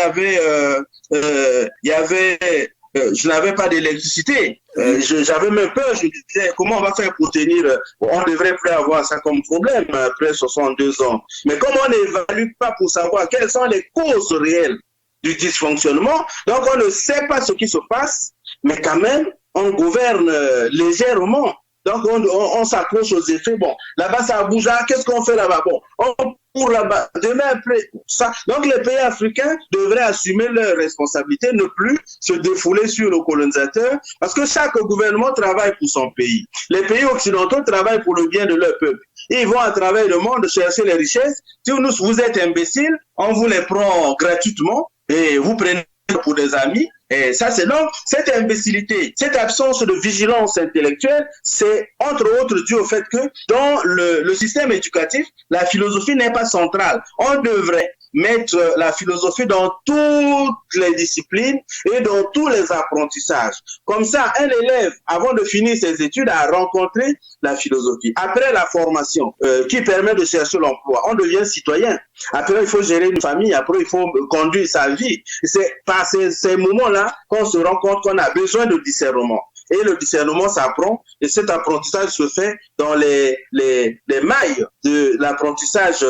y avait je n'avais pas d'électricité. J'avais même peur, je me disais, comment on va faire pour tenir, on devrait plus avoir ça comme problème après 62 ans. Mais comme on n'évalue pas pour savoir quelles sont les causes réelles du dysfonctionnement, donc on ne sait pas ce qui se passe, mais quand même, on gouverne légèrement. Donc, on s'accroche aux effets. Bon, là-bas, ça bouge. Qu'est-ce qu'on fait là-bas? Bon, on court là-bas. Demain, après, ça. Donc, les pays africains devraient assumer leurs responsabilités, ne plus se défouler sur nos colonisateurs, parce que chaque gouvernement travaille pour son pays. Les pays occidentaux travaillent pour le bien de leur peuple. Ils vont à travers le monde chercher les richesses. Si vous êtes imbéciles, on vous les prend gratuitement et vous prenez pour des amis. Et ça, c'est donc cette imbécilité, cette absence de vigilance intellectuelle, c'est entre autres dû au fait que dans le système éducatif, la philosophie n'est pas centrale. On devrait mettre la philosophie dans toutes les disciplines et dans tous les apprentissages. Comme ça, un élève, avant de finir ses études, a rencontré la philosophie. Après la formation qui permet de chercher l'emploi, on devient citoyen. Après, il faut gérer une famille. Après, il faut conduire sa vie. C'est par ces moments-là qu'on se rend compte qu'on a besoin de discernement. Et le discernement s'apprend, et cet apprentissage se fait dans les mailles de l'apprentissage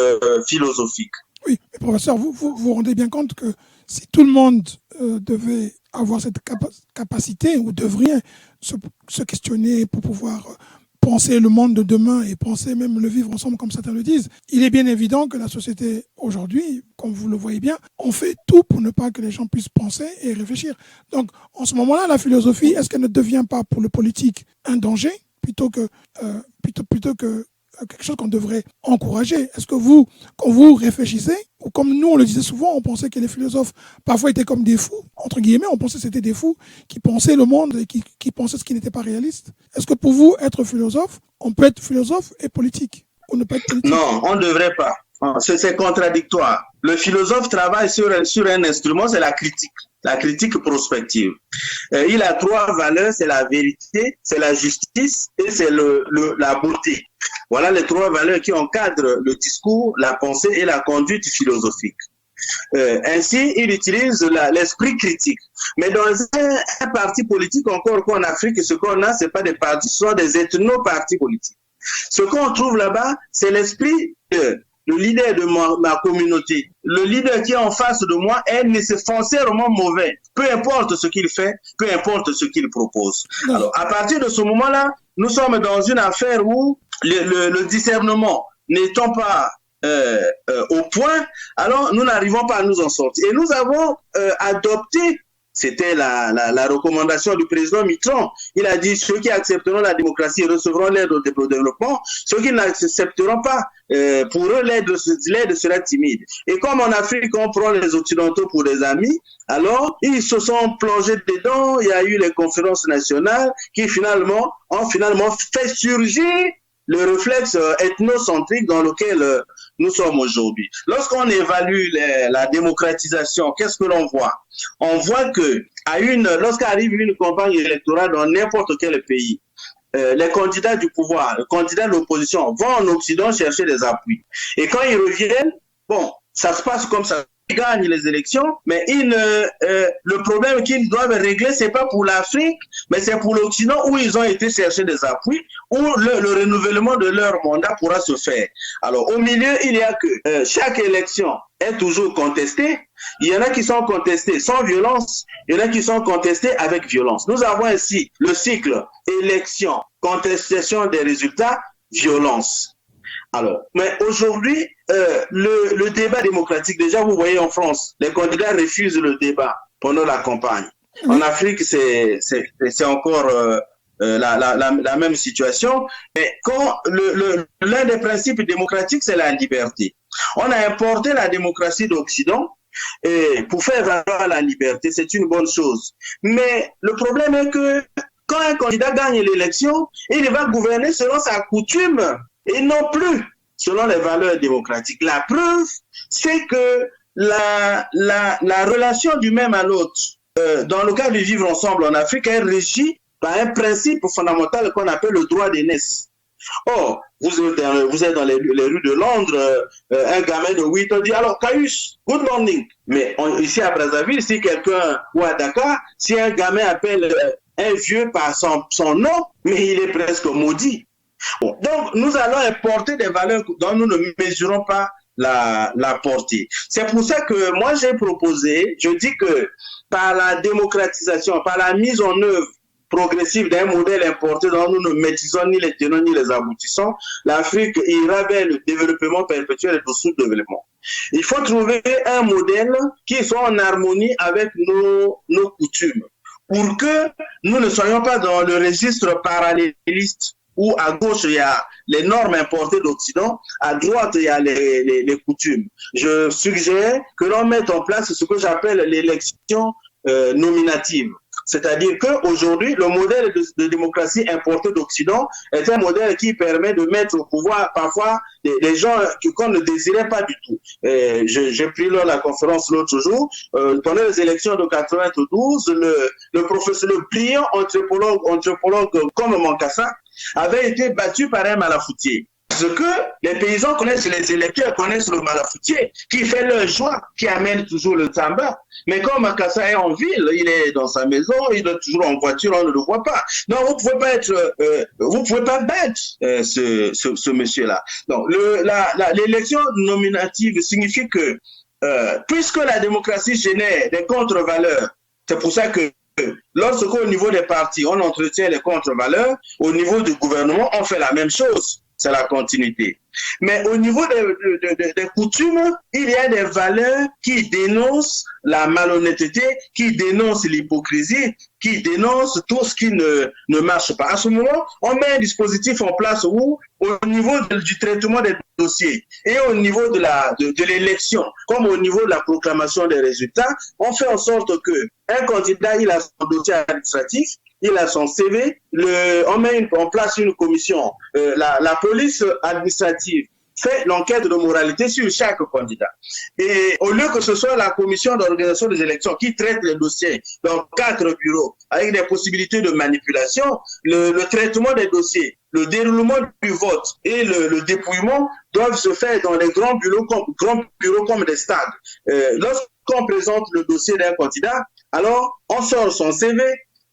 philosophique. Oui, mais professeur, vous vous rendez bien compte que si tout le monde devait avoir cette capacité, ou devrait se questionner pour pouvoir penser le monde de demain et penser même le vivre ensemble comme certains le disent, il est bien évident que la société aujourd'hui, comme vous le voyez bien, on fait tout pour ne pas que les gens puissent penser et réfléchir. Donc, en ce moment-là, la philosophie, est-ce qu'elle ne devient pas pour le politique un danger plutôt que quelque chose qu'on devrait encourager? Est-ce que vous, quand vous réfléchissez, ou comme nous on le disait souvent, on pensait que les philosophes parfois étaient comme des fous, entre guillemets, on pensait que c'était des fous qui pensaient le monde et qui pensaient ce qui n'était pas réaliste. Est-ce que pour vous, être philosophe, on peut être philosophe et politique, ou ne pas être politique? Non, on ne devrait pas. C'est contradictoire. Le philosophe travaille sur un instrument, c'est la critique prospective. Il a 3 valeurs, c'est la vérité, c'est la justice et c'est la beauté. Voilà les 3 valeurs qui encadrent le discours, la pensée et la conduite philosophique. Ainsi, il utilise l'esprit critique. Mais dans un parti politique, encore qu'en Afrique, ce qu'on a, ce n'est pas des partis, ce sont des ethno-partis politiques. Ce qu'on trouve là-bas, c'est l'esprit le leader de ma communauté, le leader qui est en face de moi est nécessairement mauvais. Peu importe ce qu'il fait, peu importe ce qu'il propose. Alors, à partir de ce moment-là, nous sommes dans une affaire où le discernement n'étant pas au point, alors nous n'arrivons pas à nous en sortir. Et nous avons adopté, c'était la recommandation du président Mitterrand. Il a dit ceux qui accepteront la démocratie recevront l'aide au développement. Ceux qui n'accepteront pas, pour eux, l'aide sera timide. Et comme en Afrique, on prend les Occidentaux pour des amis, alors ils se sont plongés dedans. Il y a eu les conférences nationales qui ont finalement fait surgir le réflexe ethnocentrique dans lequel nous sommes aujourd'hui. Lorsqu'on évalue la démocratisation, qu'est-ce que l'on voit? On voit que lorsqu'arrive une campagne électorale dans n'importe quel pays, les candidats du pouvoir, les candidats de l'opposition vont en Occident chercher des appuis. Et quand ils reviennent, bon, ça se passe comme ça. Ils gagnent les élections, mais le problème qu'ils doivent régler, c'est pas pour l'Afrique, mais c'est pour l'Occident où ils ont été chercher des appuis, où le renouvellement de leur mandat pourra se faire. Alors, au milieu, il y a que chaque élection est toujours contestée. Il y en a qui sont contestés sans violence, il y en a qui sont contestés avec violence. Nous avons ainsi le cycle élection, contestation des résultats, violence. Alors, mais aujourd'hui, le débat démocratique, déjà vous voyez en France, les candidats refusent le débat pendant la campagne. En Afrique, c'est encore la même situation. Mais quand l'un des principes démocratiques, c'est la liberté. On a importé la démocratie d'Occident et pour faire valoir la liberté, c'est une bonne chose. Mais le problème est que quand un candidat gagne l'élection, il va gouverner selon sa coutume et non plus selon les valeurs démocratiques. La preuve, c'est que la relation du même à l'autre, dans le cas du vivre ensemble en Afrique, est régie par un principe fondamental qu'on appelle le droit d'aînesse. Oh, vous êtes dans les rues de Londres, un gamin de 8 ans dit, alors Caius, good morning. Mais ici à Brazzaville, si quelqu'un, ou à Dakar, si un gamin appelle un vieux par son nom, mais il est presque maudit. Bon, donc, nous allons importer des valeurs dont nous ne mesurons pas la portée. C'est pour ça que moi, j'ai proposé, je dis que par la démocratisation, par la mise en œuvre progressive d'un modèle importé dont nous ne maîtrisons ni les tenants ni les aboutissants, l'Afrique ira vers le développement perpétuel et le sous-développement. Il faut trouver un modèle qui soit en harmonie avec nos coutumes pour que nous ne soyons pas dans le registre paralléliste où à gauche, il y a les normes importées d'Occident, à droite, il y a les coutumes. Je suggère que l'on mette en place ce que j'appelle l'élection nominative. C'est-à-dire qu'aujourd'hui, le modèle de démocratie importée d'Occident est un modèle qui permet de mettre au pouvoir parfois des gens qu'on ne désirait pas du tout. J'ai pris lors de la conférence l'autre jour, pendant les élections de 92, le professeur, le brillant anthropologue comme Mankassa, avait été battu par un malafoutier. Parce que les paysans connaissent, les électeurs connaissent le malafoutier, qui fait leur joie, qui amène toujours le tabac. Mais quand Mankassa est en ville, il est dans sa maison, il est toujours en voiture, on ne le voit pas. Non, vous pouvez pas battre ce monsieur-là. Donc, l'élection nominative signifie que, puisque la démocratie génère des contre-valeurs, c'est pour ça que lorsqu'au niveau des partis, on entretient les contre-valeurs, au niveau du gouvernement, on fait la même chose. C'est la continuité. Mais au niveau des coutumes, il y a des valeurs qui dénoncent la malhonnêteté, qui dénoncent l'hypocrisie, qui dénoncent tout ce qui ne marche pas. À ce moment, on met un dispositif en place où, au niveau du traitement des dossiers et au niveau de l'élection, comme au niveau de la proclamation des résultats, on fait en sorte que un candidat, il a son dossier administratif, il a son CV, on met en place une commission, la police administrative fait l'enquête de moralité sur chaque candidat. Et au lieu que ce soit la commission d'organisation des élections qui traite les dossiers dans 4 bureaux, avec des possibilités de manipulation, le traitement des dossiers, le déroulement du vote et le dépouillement doivent se faire dans les grands bureaux comme des stades. Lorsqu'on présente le dossier d'un candidat, alors on sort son CV,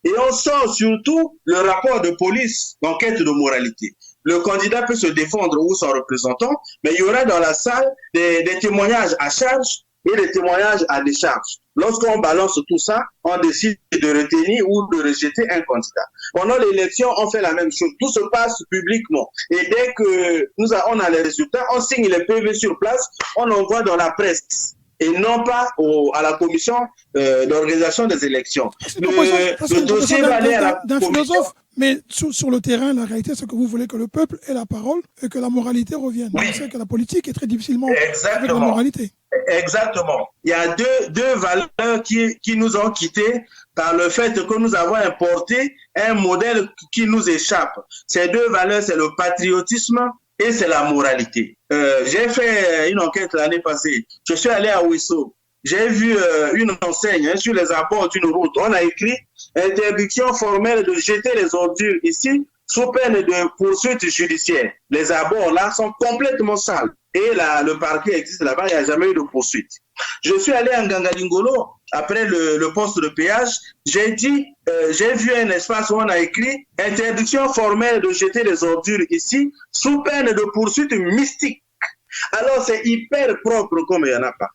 et on sort surtout le rapport de police d'enquête de moralité. Le candidat peut se défendre ou son représentant, mais il y aura dans la salle des témoignages à charge et des témoignages à décharge. Lorsqu'on balance tout ça, on décide de retenir ou de rejeter un candidat. Pendant l'élection, on fait la même chose. Tout se passe publiquement. Et dès que on a les résultats, on signe les PV sur place, on envoie dans la presse. Et non pas à la commission d'organisation des élections. Le dossier va aller à la commission. Mais sur le terrain, la réalité, c'est que vous voulez que le peuple ait la parole et que la moralité revienne. Oui. On sait que la politique est très difficilement avec la moralité. Exactement. Il y a deux valeurs qui nous ont quittés par le fait que nous avons importé un modèle qui nous échappe. Ces deux valeurs, c'est le patriotisme et c'est la moralité. J'ai fait une enquête l'année passée. Je suis allé à Ouesso. J'ai vu une enseigne sur les abords d'une route. On a écrit interdiction formelle de jeter les ordures ici sous peine de poursuite judiciaire. Les abords là sont complètement sales. Et le parquet existe là-bas, il n'y a jamais eu de poursuite. Je suis allé en Gangalingolo, après le poste de péage, j'ai vu un espace où on a écrit interdiction formelle de jeter les ordures ici sous peine de poursuite mystique. Alors c'est hyper propre comme il n'y en a pas.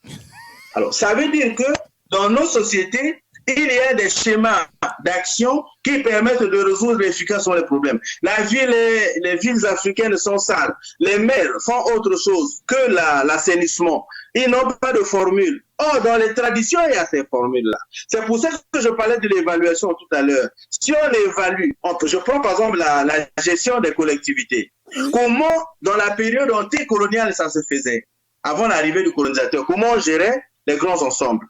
Alors ça veut dire que dans nos sociétés, il y a des schémas d'action qui permettent de résoudre efficacement les problèmes. Les villes africaines sont sales. Les maires font autre chose que l'assainissement. Ils n'ont pas de formule. Or, dans les traditions, il y a ces formules-là. C'est pour ça que je parlais de l'évaluation tout à l'heure. Si on évalue, je prends par exemple la gestion des collectivités. Comment, dans la période anticoloniale, ça se faisait? Avant l'arrivée du colonisateur, comment on gérait les grands ensembles?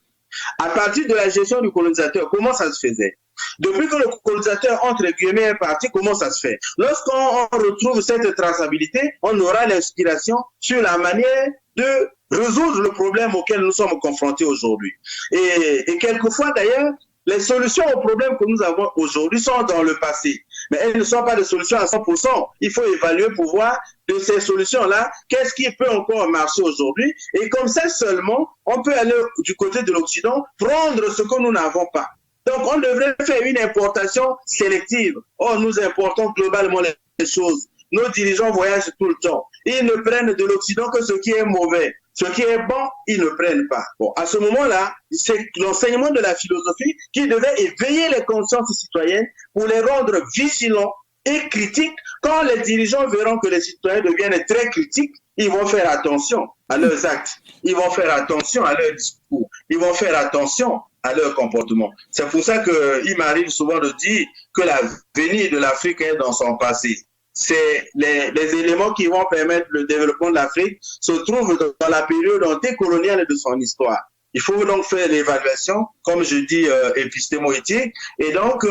À partir de la gestion du colonisateur, comment ça se faisait? Depuis que le colonisateur, entre guillemets, est parti, comment ça se fait? Lorsqu'on retrouve cette traçabilité, on aura l'inspiration sur la manière de résoudre le problème auquel nous sommes confrontés aujourd'hui. Et quelquefois, d'ailleurs, Les solutions aux problèmes que nous avons aujourd'hui sont dans le passé, mais elles ne sont pas des solutions à 100%. Il faut évaluer pour voir de ces solutions-là, qu'est-ce qui peut encore marcher aujourd'hui. Et comme ça seulement, on peut aller du côté de l'Occident, prendre ce que nous n'avons pas. Donc, on devrait faire une importation sélective. Or, nous importons globalement les choses. Nos dirigeants voyagent tout le temps. Ils ne prennent de l'Occident que ce qui est mauvais. Ce qui est bon, ils ne prennent pas. Bon, à ce moment-là, c'est l'enseignement de la philosophie qui devait éveiller les consciences citoyennes pour les rendre vigilants et critiques. Quand les dirigeants verront que les citoyens deviennent très critiques, ils vont faire attention à leurs actes. Ils vont faire attention à leurs discours. Ils vont faire attention à leur comportement. C'est pour ça qu'il m'arrive souvent de dire que l'avenir de l'Afrique est dans son passé. C'est les éléments qui vont permettre le développement de l'Afrique se trouvent dans la période antécoloniale de son histoire. Il faut donc faire l'évaluation, comme je dis, épistémoétique. Et donc,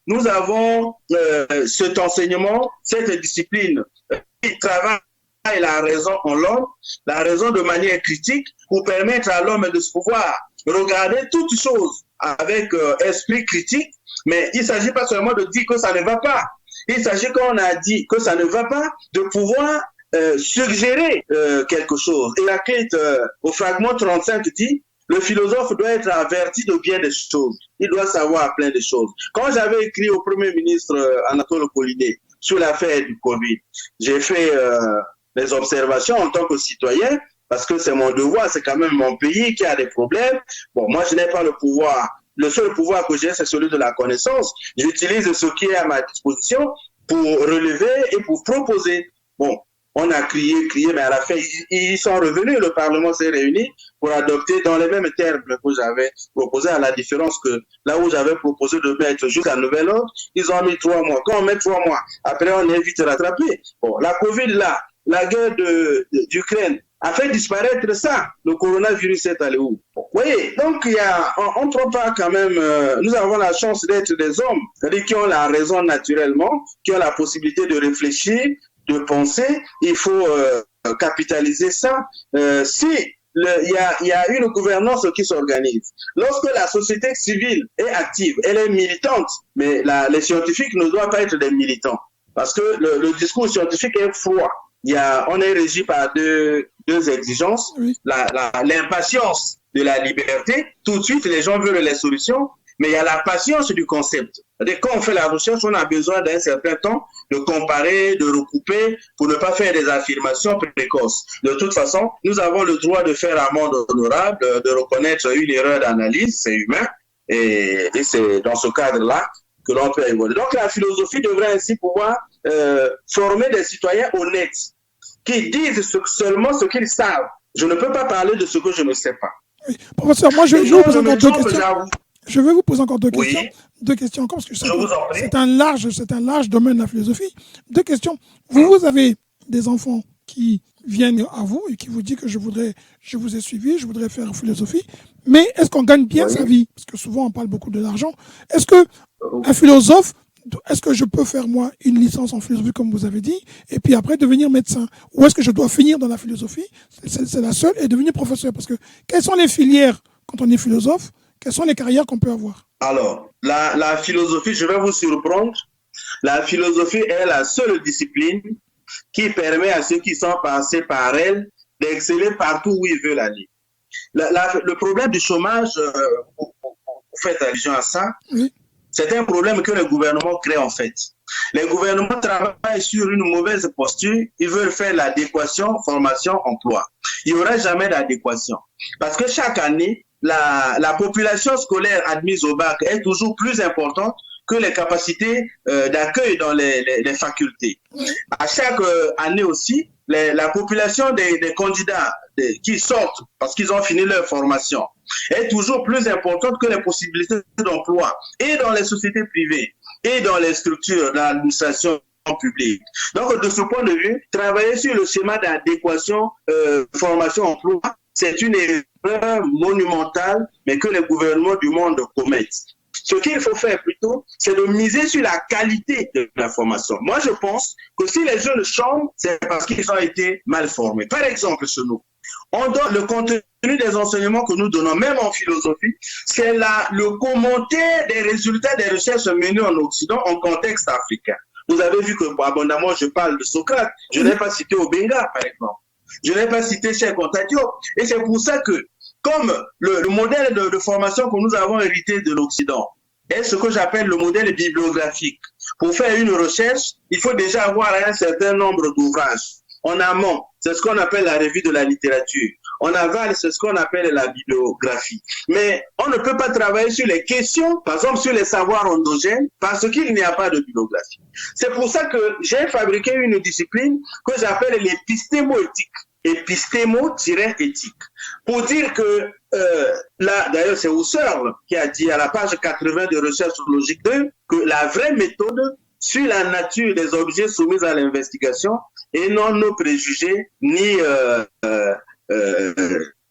nous avons cet enseignement, cette discipline qui travaille la raison en l'homme, la raison de manière critique pour permettre à l'homme de pouvoir regarder toutes choses avec esprit critique. Mais il ne s'agit pas seulement de dire que ça ne va pas. Il s'agit, quand on a dit que ça ne va pas, de pouvoir suggérer quelque chose. Héraclite, au fragment 35, dit « Le philosophe doit être averti de bien des choses. Il doit savoir plein de choses. » Quand j'avais écrit au Premier ministre Anatole Collinet sur l'affaire du Covid, j'ai fait des observations en tant que citoyen, parce que c'est mon devoir, c'est quand même mon pays qui a des problèmes. Bon, moi, je n'ai pas le pouvoir. Le seul pouvoir que j'ai, c'est celui de la connaissance. J'utilise ce qui est à ma disposition pour relever et pour proposer. Bon, on a crié, mais à la fin, ils sont revenus. Le Parlement s'est réuni pour adopter dans les mêmes termes que j'avais proposé, à la différence que là où j'avais proposé de mettre juste un nouvel ordre, ils ont mis 3 mois. Quand on met 3 mois, après on est vite rattrapé. Bon, la Covid là, la guerre d'Ukraine a fait disparaître ça. Le coronavirus est allé où? Vous voyez, donc on ne prend pas quand même, nous avons la chance d'être des hommes, c'est-à-dire qui ont la raison naturellement, qui ont la possibilité de réfléchir, de penser. Il faut capitaliser ça. Si il y a une gouvernance qui s'organise. Lorsque la société civile est active, elle est militante, mais les scientifiques ne doivent pas être des militants, parce que le discours scientifique est froid. On est régi par deux exigences. Oui. L'impatience de la liberté. Tout de suite, les gens veulent les solutions, mais il y a la patience du concept. C'est-à-dire, quand on fait la recherche, on a besoin d'un certain temps de comparer, de recouper, pour ne pas faire des affirmations précoces. De toute façon, nous avons le droit de faire amende honorable, de reconnaître une erreur d'analyse, c'est humain, et c'est dans ce cadre-là que l'on peut évoluer. Donc, la philosophie devrait ainsi pouvoir former des citoyens honnêtes, qui disent seulement ce qu'ils savent. Je ne peux pas parler de ce que je ne sais pas. Oui. Professeur, moi, je vais vous poser encore 2 questions. Je vais vous poser encore 2 questions. Oui. 2 questions encore, parce que c'est un large domaine de la philosophie. 2 questions. Vous avez des enfants qui viennent à vous et qui vous disent que je vous ai suivi, je voudrais faire philosophie, mais est-ce qu'on gagne bien sa vie? Parce que souvent, on parle beaucoup de l'argent. Est-ce que un philosophe, est-ce que je peux faire, moi, une licence en philosophie, comme vous avez dit, et puis après devenir médecin? Ou est-ce que je dois finir dans la philosophie, c'est la seule, et devenir professeur? Parce que quelles sont les filières quand on est philosophe? Quelles sont les carrières qu'on peut avoir? Alors, la philosophie, je vais vous surprendre, la philosophie est la seule discipline qui permet à ceux qui sont passés par elle d'exceller partout où ils veulent aller. Le problème du chômage, vous faites allusion à ça, oui. C'est un problème que le gouvernement crée en fait. Les gouvernements travaillent sur une mauvaise posture, ils veulent faire l'adéquation, formation, emploi. Il n'y aura jamais d'adéquation. Parce que chaque année, la population scolaire admise au bac est toujours plus importante que les capacités d'accueil dans les facultés. À chaque année aussi, la population des candidats qui sortent parce qu'ils ont fini leur formation est toujours plus importante que les possibilités d'emploi et dans les sociétés privées et dans les structures d'administration publique. Donc, de ce point de vue, travailler sur le schéma d'adéquation formation-emploi, c'est une erreur monumentale, mais que les gouvernements du monde commettent. Ce qu'il faut faire plutôt, c'est de miser sur la qualité de la formation. Moi, je pense que si les jeunes changent, c'est parce qu'ils ont été mal formés. Par exemple, chez nous, On donne le contenu des enseignements que nous donnons, même en philosophie, c'est le commentaire des résultats des recherches menées en Occident en contexte africain. Vous avez vu que abondamment je parle de Socrate, je n'ai pas cité Obenga par exemple, je n'ai pas cité Cheikh Anta Diop, et c'est pour ça que comme le modèle de formation que nous avons hérité de l'Occident est ce que j'appelle le modèle bibliographique. Pour faire une recherche, il faut déjà avoir un certain nombre d'ouvrages. En amont, c'est ce qu'on appelle la revue de la littérature. En aval, c'est ce qu'on appelle la bibliographie. Mais on ne peut pas travailler sur les questions, par exemple sur les savoirs endogènes, parce qu'il n'y a pas de bibliographie. C'est pour ça que j'ai fabriqué une discipline que j'appelle l'épistémo-éthique. Épistémo-éthique. Pour dire que, là, d'ailleurs, c'est Husserl qui a dit à la page 80 de Recherche logique 2 que la vraie méthode sur la nature des objets soumis à l'investigation et non nos préjugés ni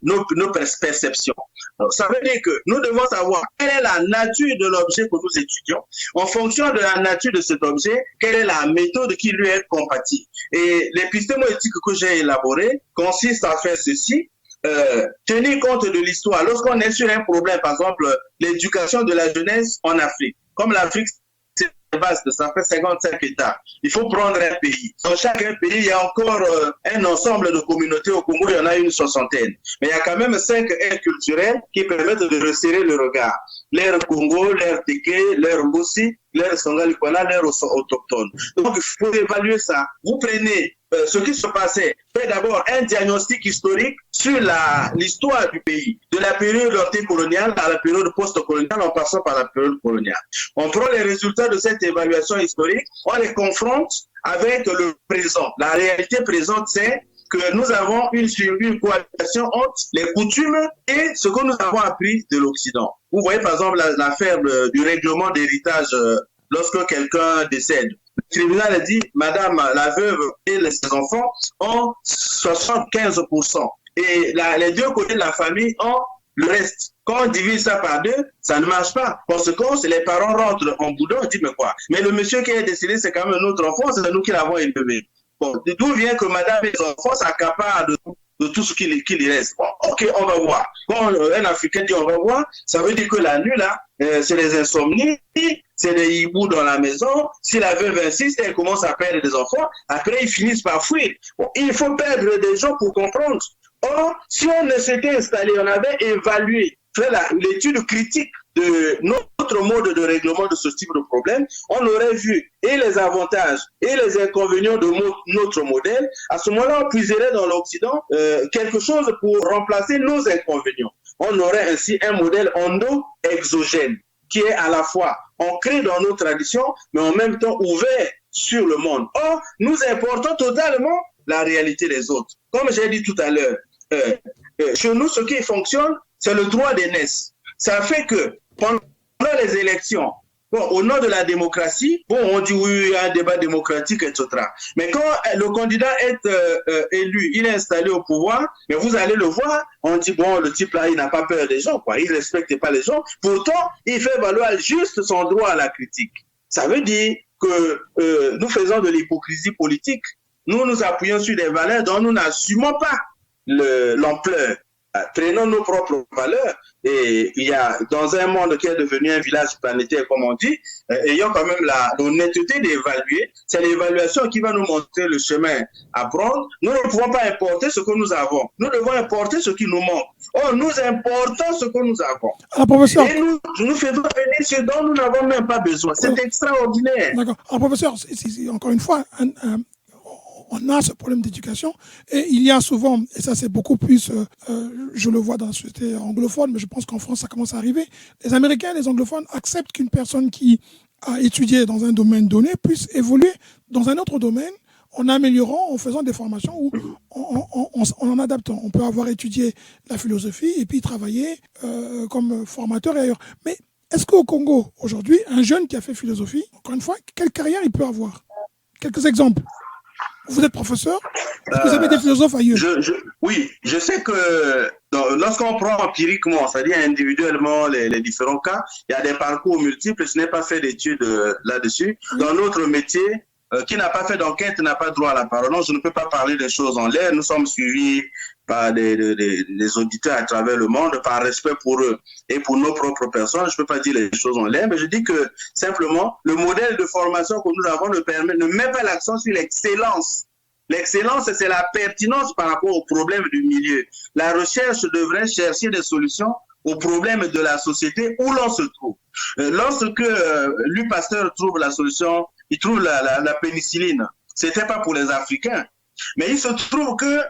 nos perceptions. Donc, ça veut dire que nous devons savoir quelle est la nature de l'objet que nous étudions. En fonction de la nature de cet objet, quelle est la méthode qui lui est compatible. Et l'épistémo-éthique que j'ai élaborée consiste à faire ceci. Tenir compte de l'histoire. Lorsqu'on est sur un problème, par exemple, l'éducation de la jeunesse en Afrique, comme l'Afrique c'est vaste, ça fait 55 États. Il faut prendre un pays. Dans chaque pays, il y a encore un ensemble de communautés. Au Congo, il y en a une soixantaine. Mais il y a quand même 5 aires culturelles qui permettent de resserrer le regard. L'aire Congo, l'aire Téké, l'aire Mbossi, l'aire Songalikwana, l'aire autochtone. Donc, il faut évaluer ça. Vous prenez ce qui se passait, fait d'abord un diagnostic historique sur l'histoire du pays, de la période antécoloniale à la période post-coloniale en passant par la période coloniale. On prend les résultats de cette évaluation historique, on les confronte avec le présent. La réalité présente, c'est que nous avons une cohabitation entre les coutumes et ce que nous avons appris de l'Occident. Vous voyez par exemple l'affaire du règlement d'héritage lorsque quelqu'un décède. Le tribunal a dit, madame, la veuve et ses enfants ont 75%. Et les deux côtés de la famille ont le reste. Quand on divise ça par deux, ça ne marche pas. Conséquence, les parents rentrent en boudin, on dit, mais quoi? Mais le monsieur qui est décédé, c'est quand même notre enfant, c'est nous qui l'avons élevé. Bon, d'où vient que madame et les enfants s'accaparent de tout ce qui lui reste. Bon, ok, on va voir. Quand un Africain dit on va voir, ça veut dire que la nuit, là, c'est les insomnies, c'est des hiboux dans la maison. Si la veuve insiste, elle commence à perdre des enfants. Après, ils finissent par fuir. Bon, il faut perdre des gens pour comprendre. Or, si on s'était installé, on avait évalué, fait l'étude critique de notre mode de règlement de ce type de problème, on aurait vu et les avantages et les inconvénients de notre modèle. À ce moment-là, on puiserait dans l'Occident quelque chose pour remplacer nos inconvénients. On aurait ainsi un modèle endo-exogène qui est à la fois ancré dans nos traditions, mais en même temps ouvert sur le monde. Or, nous importons totalement la réalité des autres. Comme j'ai dit tout à l'heure, chez nous, ce qui fonctionne, c'est le droit d'aînesse. Ça fait que pendant les élections, bon, au nom de la démocratie, bon, on dit oui, il y a un débat démocratique, etc. Mais quand le candidat est élu, il est installé au pouvoir, mais vous allez le voir, on dit bon, le type là, il n'a pas peur des gens, quoi. Il ne respecte pas les gens. Pourtant, il fait valoir juste son droit à la critique. Ça veut dire que nous faisons de l'hypocrisie politique. Nous nous appuyons sur des valeurs dont nous n'assumons pas l'ampleur. Prenons nos propres valeurs et il y a dans un monde qui est devenu un village planétaire comme on dit, ayant quand même l'honnêteté d'évaluer, c'est l'évaluation qui va nous montrer le chemin à prendre. Nous ne pouvons pas importer ce que nous avons, nous devons importer ce qui nous manque. Or nous importons ce que nous avons. Alors, professeur, et nous faisons venir ce dont nous n'avons même pas besoin. C'est extraordinaire. D'accord. Alors professeur, encore une fois, on a ce problème d'éducation et il y a souvent, et ça c'est beaucoup plus, je le vois dans la société anglophone, mais je pense qu'en France ça commence à arriver, les Américains et les anglophones acceptent qu'une personne qui a étudié dans un domaine donné puisse évoluer dans un autre domaine en améliorant, en faisant des formations ou en adaptant. On peut avoir étudié la philosophie et puis travailler comme formateur et ailleurs. Mais est-ce qu'au Congo, aujourd'hui, un jeune qui a fait philosophie, encore une fois, quelle carrière il peut avoir? Quelques exemples. Vous êtes professeur, est-ce que vous avez des philosophes ailleurs? Oui, je sais que lorsqu'on prend empiriquement, c'est-à-dire individuellement les différents cas, il y a des parcours multiples, je n'ai pas fait d'études là-dessus. Dans notre métier, qui n'a pas fait d'enquête n'a pas droit à la parole. Non, je ne peux pas parler des choses en l'air. Nous sommes suivis par des auditeurs à travers le monde, par respect pour eux et pour nos propres personnes. Je ne peux pas dire les choses en l'air, mais je dis que simplement, le modèle de formation que nous avons ne met pas l'accent sur l'excellence. L'excellence, c'est la pertinence par rapport aux problèmes du milieu. La recherche devrait chercher des solutions aux problèmes de la société où l'on se trouve. Lorsque Louis Pasteur trouve la solution, il trouve la pénicilline, c'était pas pour les Africains. Mais il se trouve que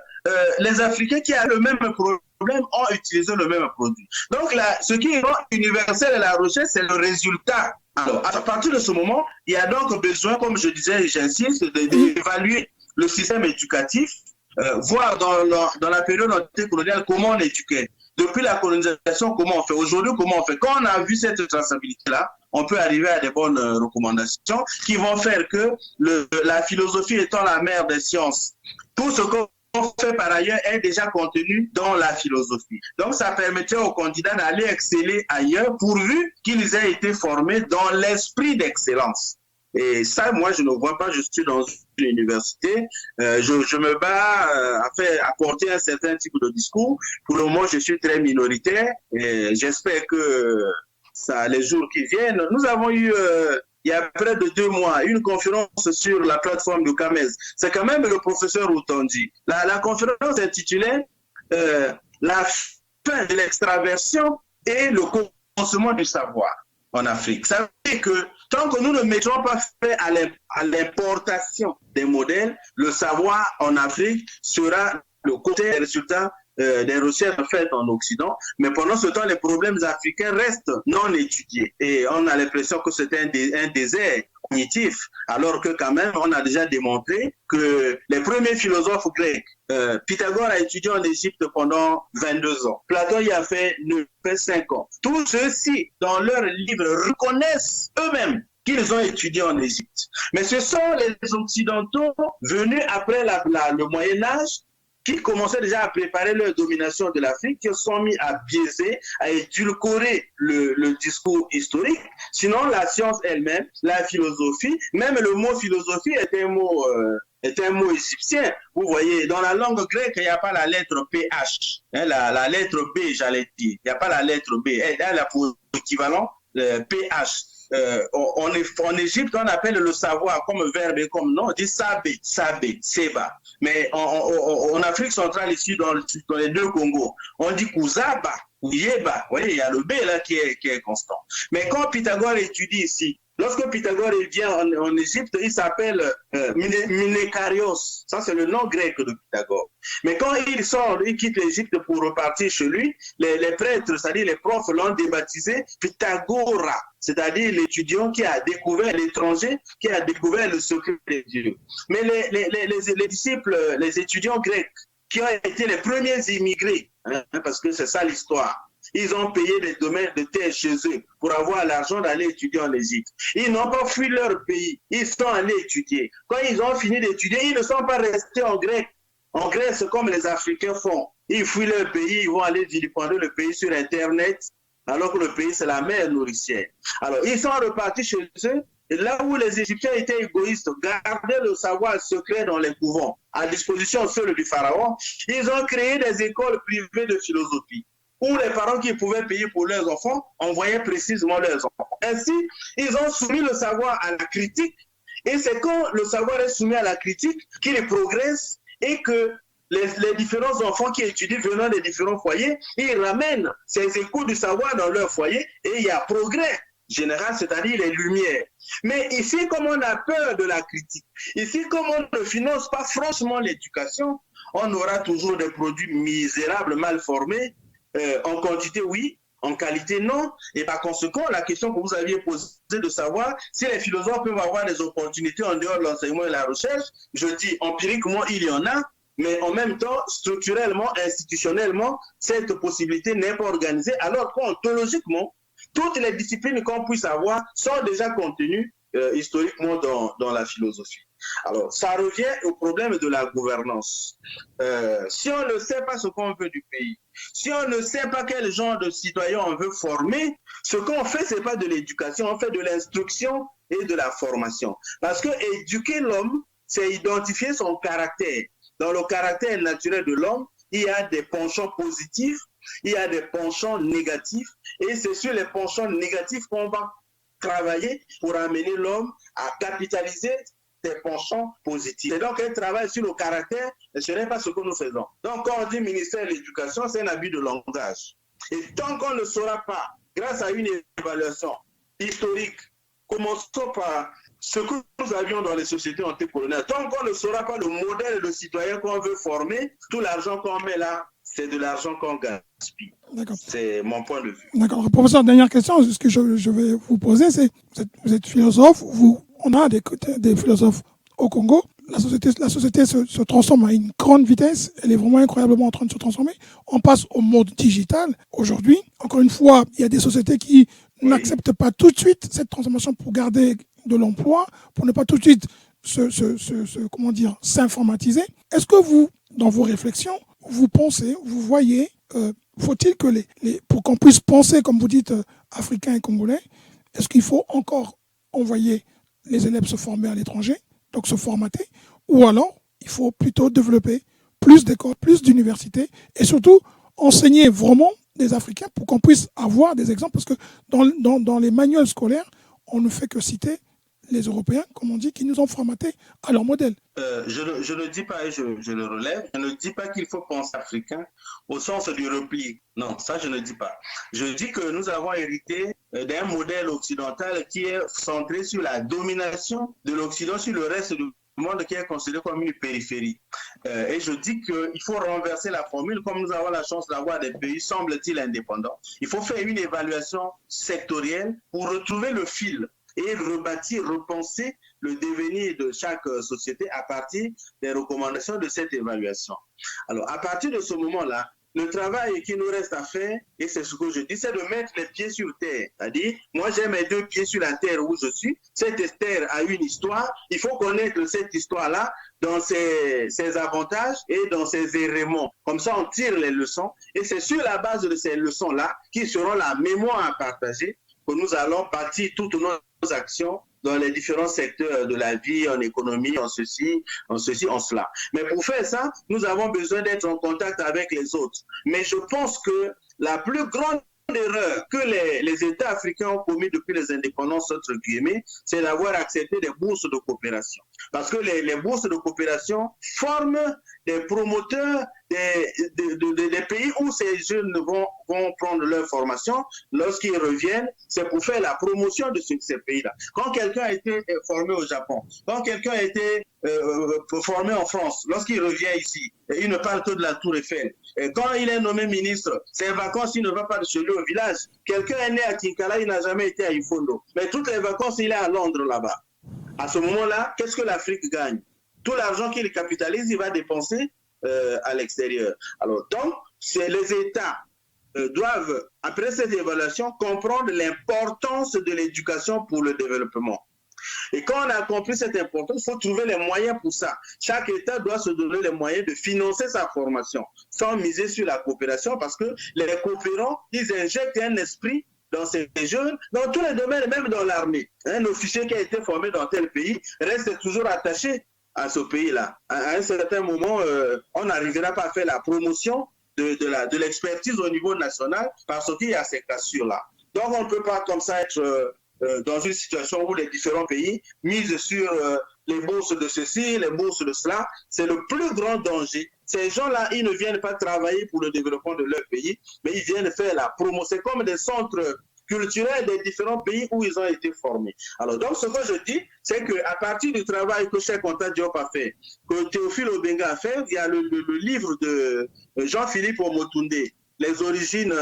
les Africains qui ont le même problème ont utilisé le même produit. Donc, ce qui est universel à la recherche, c'est le résultat. Alors, à partir de ce moment, il y a donc besoin, comme je disais et j'insiste, d'évaluer le système éducatif, voir dans la période antécoloniale comment on éduquait. Depuis la colonisation, comment on fait? Aujourd'hui, comment on fait? Quand on a vu cette traçabilité-là, on peut arriver à des bonnes recommandations qui vont faire que la philosophie étant la mère des sciences, tout ce qu'on fait par ailleurs est déjà contenu dans la philosophie. Donc, ça permettait aux candidats d'aller exceller ailleurs pourvu qu'ils aient été formés dans l'esprit d'excellence. Et ça, moi, je ne vois pas, je suis dans une université, je me bats à faire apporter un certain type de discours. Pour le moment, je suis très minoritaire et j'espère que les jours qui viennent, nous avons eu, il y a près de 2 mois, une conférence sur la plateforme de Kamez. C'est quand même le professeur Outondi. La conférence intitulée La fin de l'extraversion et le commencement du savoir en Afrique. Ça veut dire que tant que nous ne mettrons pas fait à l'importation des modèles, le savoir en Afrique sera le côté des résultats des recherches faites en Occident, mais pendant ce temps, les problèmes africains restent non étudiés. Et on a l'impression que c'est un désert cognitif, alors que quand même, on a déjà démontré que les premiers philosophes grecs, Pythagore a étudié en Égypte pendant 22 ans. Platon y a fait 5 ans. Tous ceux-ci, dans leurs livres, reconnaissent eux-mêmes qu'ils ont étudié en Égypte. Mais ce sont les Occidentaux venus après le Moyen-Âge qui commençaient déjà à préparer leur domination de l'Afrique, qui se sont mis à biaiser, à édulcorer le discours historique. Sinon, la science elle-même, la philosophie, même le mot philosophie est un mot égyptien. Vous voyez, dans la langue grecque, il n'y a pas la lettre PH. Hein, la lettre B, j'allais dire. Il n'y a pas la lettre B. Elle a pour équivalent PH. En Égypte, on appelle le savoir comme verbe et comme nom, on dit sabé, seba. Mais en Afrique centrale, ici, dans les 2 Congos, on dit Kouzaba, ou Yeba. Vous voyez, il y a le B là qui est constant. Mais quand Pythagore étudie ici, lorsque Pythagore vient en Égypte, il s'appelle Minekarios. Ça, c'est le nom grec de Pythagore. Mais quand il sort, il quitte l'Égypte pour repartir chez lui, les prêtres, c'est-à-dire les profs, l'ont débaptisé Pythagora, c'est-à-dire l'étudiant qui a découvert, l'étranger qui a découvert le secret de Dieu. Mais les disciples, les étudiants grecs, qui ont été les premiers immigrés, hein, parce que c'est ça l'histoire, ils ont payé des domaines de terre chez eux pour avoir l'argent d'aller étudier en Égypte. Ils n'ont pas fui leur pays, ils sont allés étudier. Quand ils ont fini d'étudier, ils ne sont pas restés en Grèce comme les Africains font. Ils fuient leur pays, ils vont aller vilipender le pays sur Internet, alors que le pays, c'est la mer nourricière. Alors, ils sont repartis chez eux, et là où les Égyptiens étaient égoïstes, gardaient le savoir secret dans les couvents, à disposition seule du pharaon, ils ont créé des écoles privées de philosophie, où les parents qui pouvaient payer pour leurs enfants envoyaient précisément leurs enfants. Ainsi, ils ont soumis le savoir à la critique, et c'est quand le savoir est soumis à la critique qu'il progresse et que les différents enfants qui étudient venant des différents foyers, ils ramènent ces échos du savoir dans leur foyer et il y a progrès général, c'est-à-dire les lumières. Mais ici, comme on a peur de la critique, ici, comme on ne finance pas franchement l'éducation, on aura toujours des produits misérables, mal formés, en quantité, oui, en qualité, non. Et par conséquent, la question que vous aviez posée de savoir si les philosophes peuvent avoir des opportunités en dehors de l'enseignement et la recherche, je dis empiriquement, il y en a, mais en même temps, structurellement, institutionnellement, cette possibilité n'est pas organisée, alors qu'ontologiquement, toutes les disciplines qu'on puisse avoir sont déjà contenues historiquement dans la philosophie. Alors, ça revient au problème de la gouvernance. Si on ne sait pas ce qu'on veut du pays, si on ne sait pas quel genre de citoyen on veut former, ce qu'on fait, ce n'est pas de l'éducation, on fait de l'instruction et de la formation. Parce que éduquer l'homme, c'est identifier son caractère. Dans le caractère naturel de l'homme, il y a des penchants positifs, il y a des penchants négatifs, et c'est sur les penchants négatifs qu'on va travailler pour amener l'homme à capitaliser des penchants positifs. C'est donc un travail sur le caractère, et ce n'est pas ce que nous faisons. Donc, quand on dit ministère de l'Éducation, c'est un abus de langage. Et tant qu'on ne saura pas, grâce à une évaluation historique, commençons par ce que nous avions dans les sociétés anticoloniales, tant qu'on ne saura pas le modèle de citoyen qu'on veut former, tout l'argent qu'on met là, c'est de l'argent qu'on gaspille. C'est mon point de vue. D'accord. Professeur, dernière question, ce que je vais vous poser, c'est, vous êtes philosophe, on a des philosophes au Congo, la société se transforme à une grande vitesse, elle est vraiment incroyablement en train de se transformer. On passe au mode digital. Aujourd'hui, encore une fois, il y a des sociétés qui n'acceptent pas tout de suite cette transformation pour garder de l'emploi, pour ne pas tout de suite s'informatiser. Est-ce que vous, dans vos réflexions, vous pensez, vous voyez, faut-il que pour qu'on puisse penser, comme vous dites, africains et congolais, est-ce qu'il faut encore envoyer les élèves se former à l'étranger, donc se formater, ou alors il faut plutôt développer plus d'écoles, plus d'universités, et surtout enseigner vraiment des Africains pour qu'on puisse avoir des exemples, parce que dans les manuels scolaires, on ne fait que citer les Européens, comme on dit, qui nous ont formatés à leur modèle. Je ne dis pas, et je le relève, je ne dis pas qu'il faut penser africain au sens du repli. Non, ça je ne dis pas. Je dis que nous avons hérité d'un modèle occidental qui est centré sur la domination de l'Occident sur le reste du monde, qui est considéré comme une périphérie. Et je dis qu'il faut renverser la formule, comme nous avons la chance d'avoir des pays, semble-t-il, indépendants. Il faut faire une évaluation sectorielle pour retrouver le fil et rebâtir, repenser le devenir de chaque société à partir des recommandations de cette évaluation. Alors, à partir de ce moment-là, le travail qui nous reste à faire, et c'est ce que je dis, c'est de mettre les pieds sur terre. C'est-à-dire, moi j'ai mes deux pieds sur la terre où je suis. Cette terre a une histoire. Il faut connaître cette histoire-là dans ses avantages et dans ses éléments. Comme ça, on tire les leçons. Et c'est sur la base de ces leçons-là, qui seront la mémoire à partager, que nous allons bâtir toutes nos actions dans les différents secteurs de la vie, en économie, en ceci, en cela. Mais pour faire ça, nous avons besoin d'être en contact avec les autres. Mais je pense que la plus grande erreur que les États africains ont commis depuis les indépendances, entre guillemets, c'est d'avoir accepté des bourses de coopération. Parce que les bourses de coopération forment des promoteurs des pays où ces jeunes vont prendre leur formation. Lorsqu'ils reviennent, c'est pour faire la promotion de ces pays-là. Quand quelqu'un a été formé au Japon, quand quelqu'un a été formé en France, lorsqu'il revient ici, il ne parle que de la Tour Eiffel. Et quand il est nommé ministre, ses vacances, il ne va pas de chez lui au village. Quelqu'un est né à Kinkala, il n'a jamais été à Ifondo. Mais toutes les vacances, il est à Londres là-bas. À ce moment-là, qu'est-ce que l'Afrique gagne? Tout l'argent qu'il capitalise, il va dépenser à l'extérieur. Alors, donc, les États doivent, après cette évaluation, comprendre l'importance de l'éducation pour le développement. Et quand on a compris cette importance, il faut trouver les moyens pour ça. Chaque État doit se donner les moyens de financer sa formation, sans miser sur la coopération, parce que les coopérants, ils injectent un esprit dans ces jeunes, dans tous les domaines, même dans l'armée. Un officier qui a été formé dans tel pays reste toujours attaché à ce pays-là. À un certain moment, on n'arrivera pas à faire la promotion de l'expertise au niveau national parce qu'il y a ces cassures-là. Donc, on ne peut pas comme ça être dans une situation où les différents pays misent sur les bourses de ceci, les bourses de cela. C'est le plus grand danger. Ces gens-là, ils ne viennent pas travailler pour le développement de leur pays, mais ils viennent faire la promotion. C'est comme des centres culturels des différents pays où ils ont été formés. Alors, donc, ce que je dis, c'est qu'à partir du travail que Cheikh Anta Diop a fait, que Théophile Obenga a fait, il y a le livre de Jean-Philippe Omotunde, Les origines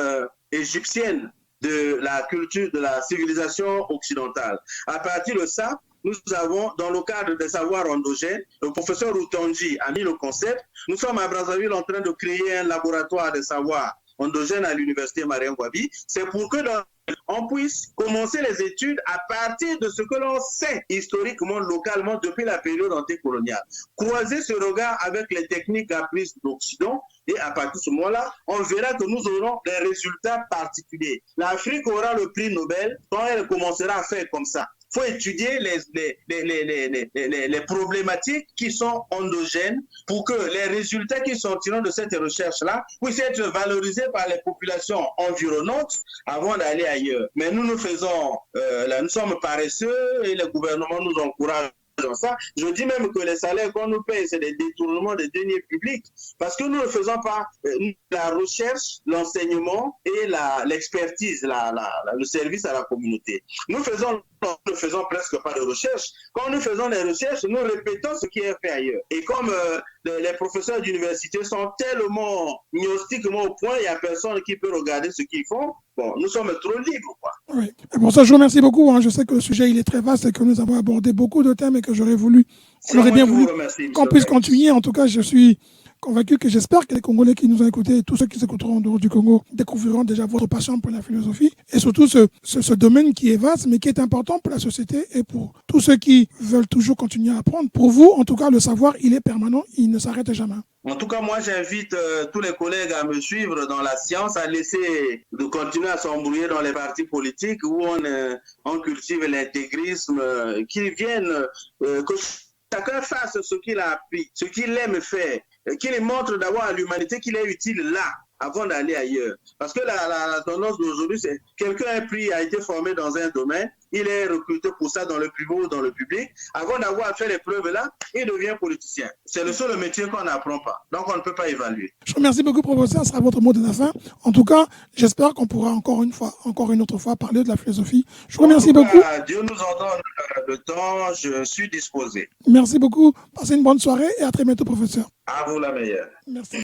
égyptiennes de la culture, de la civilisation occidentale. À partir de ça, nous avons, dans le cadre des savoirs endogènes, le professeur Routonji a mis le concept. Nous sommes à Brazzaville en train de créer un laboratoire de savoirs endogènes à l'université Marien Ngouabi. C'est pour que on puisse commencer les études à partir de ce que l'on sait historiquement, localement, depuis la période antécoloniale. Croiser ce regard avec les techniques apprises d'Occident, et à partir de ce moment-là, on verra que nous aurons des résultats particuliers. L'Afrique aura le prix Nobel quand elle commencera à faire comme ça. faut étudier les problématiques qui sont endogènes pour que les résultats qui sortiront de cette recherche-là puissent être valorisés par les populations environnantes avant d'aller ailleurs. Mais nous faisons, nous sommes paresseux et le gouvernement nous encourage dans ça. Je dis même que les salaires qu'on nous paye, c'est des détournements des deniers publics parce que nous ne faisons pas la recherche, l'enseignement et l'expertise, le service à la communauté. Nous ne faisons presque pas de recherche. Quand nous faisons des recherches, nous répétons ce qui est fait ailleurs. Et comme les professeurs d'université sont tellement gnostiquement au point, il n'y a personne qui peut regarder ce qu'ils font. Bon, nous sommes trop libres, quoi. Oui. Et pour ça, je vous remercie beaucoup. Je sais que le sujet il est très vaste et que nous avons abordé beaucoup de thèmes et que j'aurais voulu, on aurait bien voulu qu'on puisse continuer. En tout cas, je suis convaincu que j'espère que les Congolais qui nous ont écoutés et tous ceux qui s'écouteront en dehors du Congo découvriront déjà votre passion pour la philosophie et surtout ce domaine qui est vaste mais qui est important pour la société et pour tous ceux qui veulent toujours continuer à apprendre. Pour vous, en tout cas, le savoir, il est permanent, il ne s'arrête jamais. En tout cas, moi, j'invite tous les collègues à me suivre dans la science, à laisser de continuer à s'embrouiller dans les partis politiques où on cultive l'intégrisme, qu'ils viennent, que chacun fasse ce qu'il a appris, ce qu'il aime faire, qu'il montre d'abord à l'humanité qu'il est utile là, avant d'aller ailleurs. Parce que la tendance d'aujourd'hui, c'est quelqu'un a été formé dans un domaine, il est recruté pour ça dans le privé ou dans le public. Avant d'avoir fait les preuves là, il devient politicien. C'est le seul métier qu'on n'apprend pas. Donc on ne peut pas évaluer. Je vous remercie beaucoup, professeur. Ce sera votre mot de la fin. En tout cas, j'espère qu'on pourra encore une autre fois parler de la philosophie. Je vous remercie beaucoup. Dieu nous en donne le temps. Je suis disposé. Merci beaucoup. Passez une bonne soirée et à très bientôt, professeur. À vous la meilleure. Merci.